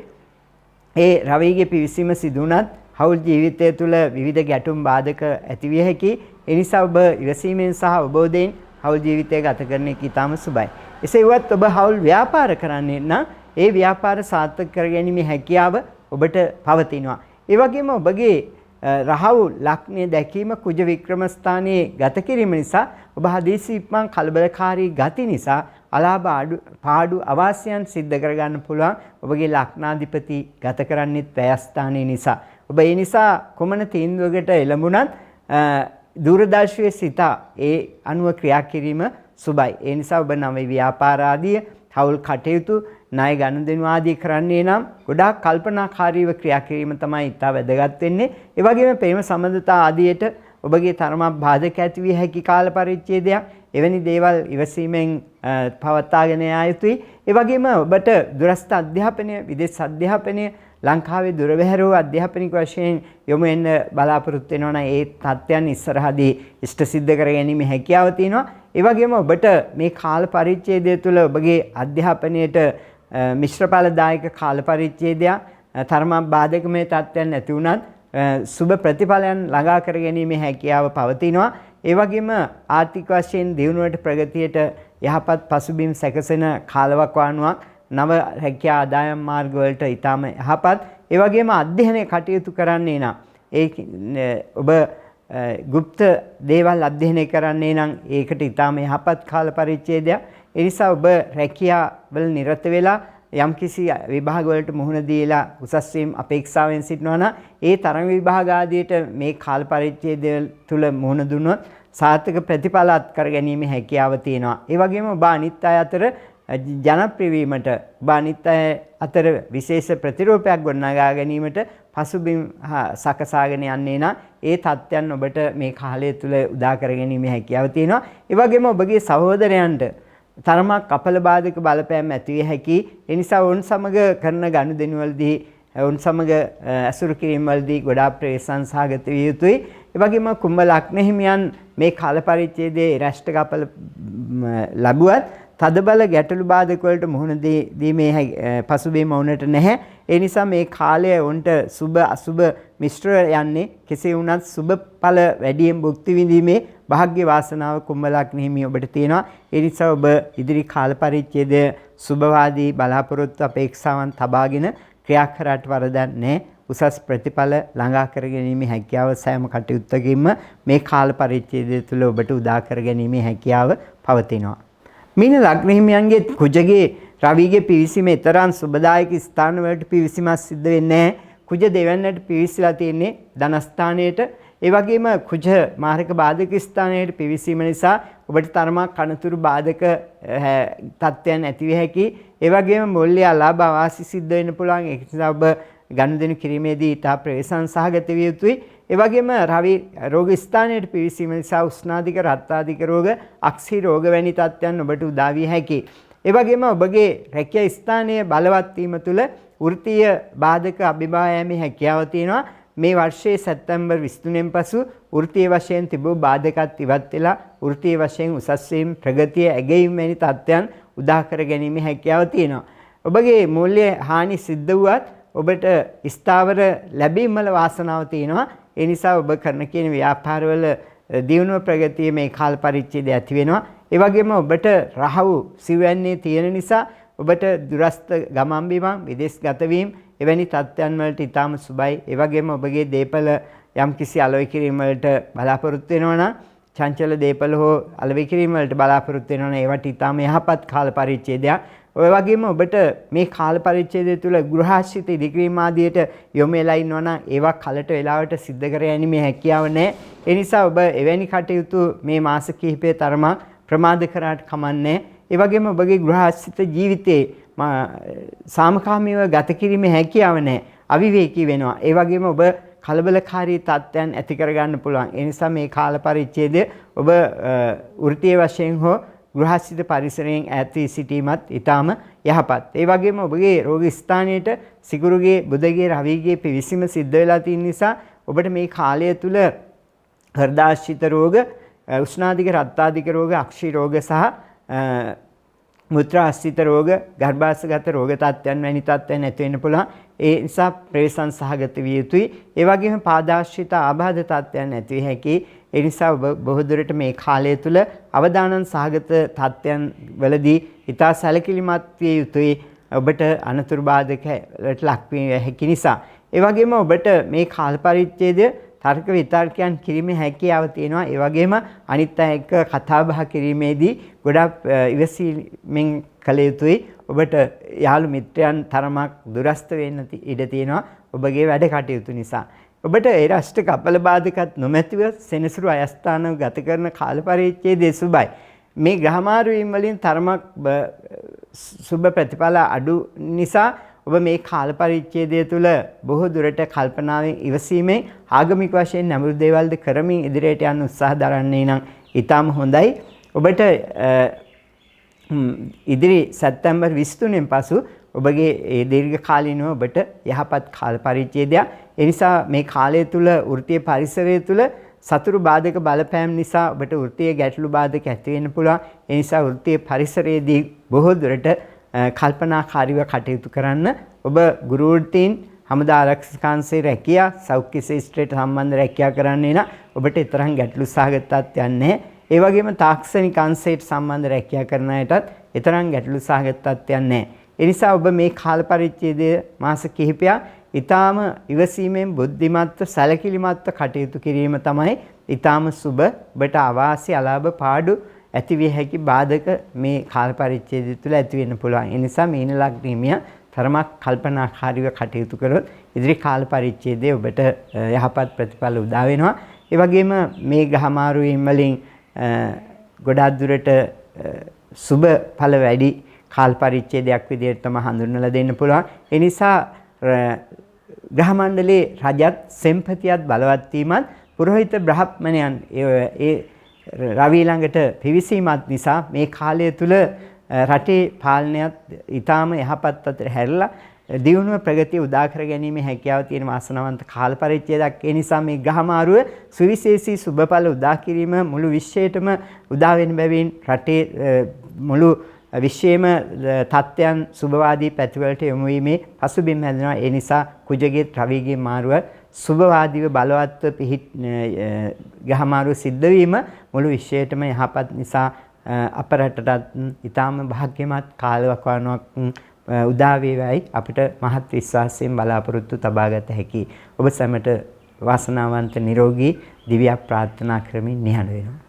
ඒ රවිගේ පිවිසීම සිදු වුණත් හවුල් ජීවිතය තුළ විවිධ ගැටුම් බාධක ඇතිවිය හැකි. ඒ නිසා ඔබ ඉවසීමෙන් සහ අවබෝධයෙන් හවුල් ජීවිතය ගත කරන එක ඉතාම සුබයි. එසේ වුවත් ඔබ හවුල් ව්‍යාපාර කරන්නේ නම් ඒ ව්‍යාපාර සාර්ථක කරගැනීමේ හැකියාව ඔබට පවතිනවා. ඒ වගේම ඔබගේ රහවු ලග්නයේ දැකීම කුජ වික්‍රම ස්ථානයේ ගත කිරීම නිසා ඔබ හදිසි ඉක්මන් කලබලකාරී ගති නිසා අලාභ පාඩු අවාසියන් සිද්ධ කරගන්න පුළුවන්. ඔබගේ ලග්නාධිපති ගත කරන්නේත් වැයස්ථානයේ නිසා. ඔබ ඒ නිසා කොමන තීන්දුවකට එළඹුණත් දූරදර්ශී සිතා ඒ අනුව ක්‍රියා කිරීම සුබයි. ඒ නිසා ඔබ නව ව්‍යාපාර ආදී හවුල් කටයුතු ණය ගනුදෙනු ආදී කරන්නේ නම් ගොඩාක් කල්පනාකාරීව ක්‍රියා කිරීම තමයි ඉතා වැදගත් වෙන්නේ. ඒ වගේම ප්‍රේම සම්බන්ධතා ආදියට ඔබගේ තරමක් බාධක ඇති විය හැකි කාල පරිච්ඡේදයක්. එවැනි දේවල් ඉවසීමෙන් පවත්වාගෙන යා යුතුයි. ඒ වගේම ඔබට දුරස්ථ අධ්‍යාපනය, විදේශ අධ්‍යාපනය, ලංකාවේ දුරබැහැරව අධ්‍යාපනික වශයෙන් යොමු වෙන්න බලාපොරොත්තු වෙනවා නම් ඒ තත්ත්වයන් ඉස්සරහදී ඉෂ්ට සිද්ධ කර ගැනීම හැකියාව තියෙනවා. ඒ වගේම ඔබට මේ කාල පරිච්ඡේදය තුළ ඔබගේ අධ්‍යාපනයට මිශ්‍රඵලදායක කාල පරිච්ඡේදයක් තරමක් බාධකමය තත්ත්වයන් නැති වුණත් සුබ ප්‍රතිඵලයන් ළඟා කර ගැනීමේ හැකියාව පවතිනවා. ඒ වගේම ආර්ථික වශයෙන් දියුණුවට ප්‍රගතියට යහපත් පසුබිම් සැකසෙන කාලවකවානුවක් නව රැකියා ආදායම් මාර්ග වලට ඊටම යහපත්. ඒ වගේම අධ්‍යයනයේ කටයුතු කරන්නේ නම් ඔබ গুপ্ত දේවල් අධ්‍යයනය කරන්නේ නම් ඒකට ඊටම යහපත් කාල පරිච්ඡේදයක්. ඒ නිසා ඔබ රැකියා වල නිරත වෙලා යම්කිසි විභාග වලට මුහුණ දීලා උසස් වීම අපේක්ෂාවෙන් සිටිනවා නම් ඒ තරඟ විභාග ආදියට මේ කාල පරිච්ඡේදය තුල මුහුණ දුන්නොත් සාර්ථක ප්‍රතිඵල අත්කර ගැනීමේ හැකියාව තියෙනවා. ඒ වගේම ඔබ අනිත් අය අතර ජනප්‍රිය වීමට ඔබ අනිත් අය අතර විශේෂ ප්‍රතිරූපයක් ගොඩනගා ගැනීමට පසුබිම් සකසාගෙන යන්නේ නම් ඒ තත්ත්වයන් ඔබට මේ කාලය තුල උදා කර ගැනීමේ හැකියාව තියෙනවා. ඒ වගේම ඔබගේ සහෝදරයන්ට තරමක් අපල බාධක බලපෑම් ඇති විය හැකි. ඒ නිසා ඔවුන් සමග කරන ගනුදෙනු වලදී ඔවුන් සමග ඇසුරු කිරීම වලදී ගොඩාක් ප්‍රේසන් සහගත විය යුතුයි. ඒ වගේම කුම්භ ලග්න හිමියන් මේ කාල පරිච්ඡේදයේ ඉරෂ්ඨ කපල ලැබුවත් තදබල ගැටලු බාධක වලට මුහුණ දීමේ පසුබිම වුණට නැහැ. ඒ නිසා මේ කාලය උන්ට සුබ අසුබ මිශ්‍ර යන්නේ. කෙසේ වුණත් සුබ ඵල වැඩියෙන් භුක්ති විඳීමේ වාග්ය වාසනාව කුම්භ ලග්න හිමි ඔබට තියෙනවා. ඒ නිසා ඔබ ඉදිරි කාල පරිච්ඡේදය සුබවාදී බලාපොරොත්තු අපේක්ෂාවන් තබාගෙන ක්‍රියා කරාට වරදක් නැහැ. උසස් ප්‍රතිඵල ළඟා කර ගැනීමේ හැකියාව සෑම කටයුත්තකින්ම මේ කාල පරිච්ඡේදය තුළ ඔබට උදා කර ගැනීමේ හැකියාව පවතිනවා. මීන ලග්න හිමියන්ගේ කුජගේ රවිගේ පිවිසීම තරම් සුබදායක ස්ථාන වලට පිවිසීමක් සිද්ධ වෙන්නේ නැහැ. කුජ දෙවන්නට පිවිසලා තියෙන්නේ ධනස්ථානයේට. ඒ වගේම කුජ මාරක බාධක ස්ථානයේට පිවිසීම නිසා ඔබට තරමක් අනතුරු බාධක තත්ත්වයන් ඇති විය හැකි. ඒ වගේම මුල්‍ය අලාභ අවාසි සිද්ධ වෙන්න පුළුවන්. ඒ නිසා ඔබ ගනුදෙනු කිරීමේදී ඉතා ප්‍රවේශම් සහගත විය යුතුයි. ඒ වගේම රවි රෝග ස්ථානයට පිවිසීම නිසා උෂ්ණාධික රක්තාධික රෝග, අක්ෂි රෝග වැනි තත්ත්වයන් ඔබට උදා විය හැකියි. ඒ වගේම ඔබගේ රැකියා ස්ථානයේ බලවත් වීම තුළ වෘත්තීය බාධක අභිභවා යෑමේ හැකියාව තියෙනවා. මේ වර්ෂයේ සැප්තැම්බර් 23 පසු වෘත්තීය වශයෙන් තිබූ බාධකත් ඉවත් වෙලා වෘත්තීය වශයෙන් උසස් වීම, ප්‍රගතිය, ඇගයීම වැනි තත්ත්වයන් උදා කර ගැනීමේ හැකියාව තියෙනවා. ඔබගේ මූල්‍ය හානි සිද්ධ වුවත් ඔබට ස්ථාවර ලැබීම් වල වාසනාව තියෙනවා. ඒ නිසා ඔබ කරන කියන ව්‍යාපාරවල දියුණුව ප්‍රගතිය මේ කාල පරිච්ඡේදය ඇති වෙනවා. ඒ වගේම ඔබට රාහු සිවැන්නේ තියෙන නිසා ඔබට දුරස්ත ගමන් බිමන් විදේශගත වීම එවැනි තත්ත්වයන් වලට ඊටාම සුබයි. ඒ වගේම ඔබගේ දේපල යම්කිසි අලෙවි කිරීම වලට බලාපොරොත්තු වෙනවා නම් චංචල දේපල හෝ අලෙවි කිරීම වලට බලාපොරොත්තු වෙනවා නම් ඒවට ඊටාම යහපත් කාල පරිච්ඡේදයක්. ඔය වගේම ඔබට මේ කාල පරිච්ඡේදය තුළ ගෘහාශ්‍රිත ඉදිකිරීම ආදියට යොමු වෙලා ඉන්නවා නම් ඒවා කලට වෙලාවට සිද්ධ කර ගැනීමේ හැකියාව නැහැ. ඒ නිසා ඔබ එවැනි කටයුතු මේ මාස කිහිපයේ තරමක් ප්‍රමාද කරාට කමන්නේ. ඒ වගේම ඔබගේ ගෘහාශ්‍රිත ජීවිතයේ සාමකාමීව ගත කිරීමේ හැකියාව නැහැ. අවිවේකී වෙනවා. ඒ වගේම ඔබ කලබලකාරී තත්ත්වයන් ඇති කරගන්න පුළුවන්. ඒ නිසා මේ කාල පරිච්ඡේදය ඔබ වෘත්තීය වශයෙන් හෝ ගෘහස්ථිත පරිසරයෙන් ඈත් වී සිටීමත් ඊටාම යහපත්. ඒ වගේම ඔබගේ රෝග ස්ථානයේට සිකුරුගේ බුධගේ රවිගේ පිවිසීම සිද්ධ වෙලා තියෙන නිසා ඔබට මේ කාලය තුල හෘදාශ්‍රිත රෝග, උෂ්ණාධික රක්තාධික රෝග, අක්ෂි රෝග සහ මුත්‍රාශ්‍රිත රෝග, ගර්භාෂගත රෝග තත්ත්වයන් වැනි තත්ත්වයන් ඇති වෙන්න පුළුවන්. ඒ නිසා ප්‍රවේශම් සහගත විය යුතුයි. ඒ වගේම පාදාශ්‍රිත ආබාධ තත්ත්වයන් ඇති විය හැකියි. ඒ නිසා ඔබ බොහෝ දුරට මේ කාලය තුල අවදානම් සහගත තත්ත්වයන් වලදී ඊටා සැලකිලිමත් විය යුතුයි. ඔබට අනතුරු බාධක වලට ලක් විය හැකි නිසා. ඒ වගේම ඔබට මේ කාල පරිච්ඡේදය තර්ක විතර්කයන් කිරීමේ හැකියාව තියෙනවා. ඒ වගේම අනිත් අය එක්ක කතා බහ කිරීමේදී ගොඩක් ඉවසීමෙන් කළ යුතුයි. ඔබට යාළු මිත්‍රයන් තරමක් දුරස්ත වෙන්න ඉඩ තියෙනවා ඔබගේ වැඩ කටයුතු නිසා. ඔබට ඒ රාෂ්ට කපල බාධකත් නොමැතිව සෙනසුරු අයස්ථාන ගත කරන කාල පරිච්ඡේදයේ සුබයි. මේ ග්‍රහමාරු වීම වලින් තරමක් සුබ ප්‍රතිඵල අඩු නිසා ඔබ මේ කාල පරිච්ඡේදය තුළ බොහෝ දුරට කල්පනාවෙන් ඉවසීමෙන් ආගමික වශයෙන් නැඹුරු දේවල්ද කරමින් ඉදිරියට යන්න උත්සාහ දරන්නේ නම් ඊටම හොඳයි. ඔබට ඉදිරි සැප්තැම්බර් 23 පසු ඔබගේ ඒ දීර්ඝ කාලීනව ඔබට යහපත් කාල පරිච්ඡේදයක්. ඒ නිසා මේ කාලය තුල වෘත්තීය පරිසරය තුල සතුරු බාධක බලපෑම් නිසා ඔබට වෘත්තීය ගැටලු බාධක ඇති වෙන්න පුළුවන්. ඒ නිසා වෘත්තීය පරිසරයේදී බොහෝ දුරට කල්පනාකාරීව කටයුතු කරන්න. ඔබ ගුරු වෘත්තීන්, හමුදා ආරක්ෂකාංශයේ රැකියා, සෞඛ්‍ය ශාස්ත්‍රයට සම්බන්ධ රැකියා කරන්නේ නම් ඔබට තරම් ගැටලු සහගතත්වයක් නැහැ. ඒ වගේම තාක්ෂණික අංශයට සම්බන්ධ රැකියා කරන අයටත් තරම් ගැටලු සහගතත්වයක් නැහැ. ඒ නිසා ඔබ මේ කාල පරිච්ඡේදයේ මාස කිහිපයක් ඊටාම ඉවසීමෙන් බුද්ධිමත්ව සැලකිලිමත්ව කටයුතු කිරීම තමයි ඊටාම සුබ. ඔබට අවාසි අලාභ පාඩු ඇති විය හැකි බාධක මේ කාල පරිච්ඡේදය තුළ ඇති වෙන්න පුළුවන්. ඒ නිසා මීන ලග්නීමිය තරමක් කල්පනාකාරීව කටයුතු කරොත් ඉදිරි කාල පරිච්ඡේදයේ ඔබට යහපත් ප්‍රතිඵල උදා වෙනවා. ඒ වගේම මේ ග්‍රහමාරු වීම වලින් ගොඩාක් දුරට සුබ ඵල වැඩි කාල පරිච්ඡේදයක් විදිහට තමයි හඳුන්වලා දෙන්න පුළුවන්. ඒ නිසා ග්‍රහ මණ්ඩලයේ රජත් සෙම්පතියත් බලවත් වීමත් පුරোহিত බ්‍රහ්මණයන් ඒ රවි ළඟට පිවිසීමත් නිසා මේ කාලය තුල රටේ පාලනයත් ඊටාම යහපත් අතර හැරලා දියුණුව ප්‍රගතිය උදා කර ගැනීමේ හැකියාව තියෙන වාසනාවන්ත කාල පරිච්ඡේදයක්. ඒ නිසා මේ ග්‍රහමාරුව සුවිශේෂී සුබඵල උදා කිරීම මුළු විශ්වයටම උදා වෙන බැවින් රටේ මුළු විශ්වයේම තත්ත්වයන් සුබවාදී පැතිවලට යොමු වීමේ පසුබිම් හැදෙනවා. ඒ නිසා කුජගේ රවිගේ මාරුව සුබවාදීව බලවත්ව ග්‍රහමාරුව සිද්ධ වීම මුළු විශ්වයටම යහපත් නිසා අප රටටත් ඊටාම භාග්‍යමත් කාලවකවානුවක් උදා වේවයි අපිට මහත් විශ්වාසයෙන් බලාපොරොත්තු තබාගත හැකි. ඔබ සැමට වාසනාවන්ත නිරෝගී දිව්‍ය ප්‍රාර්ථනා කරමින් නිහඬ වෙනවා.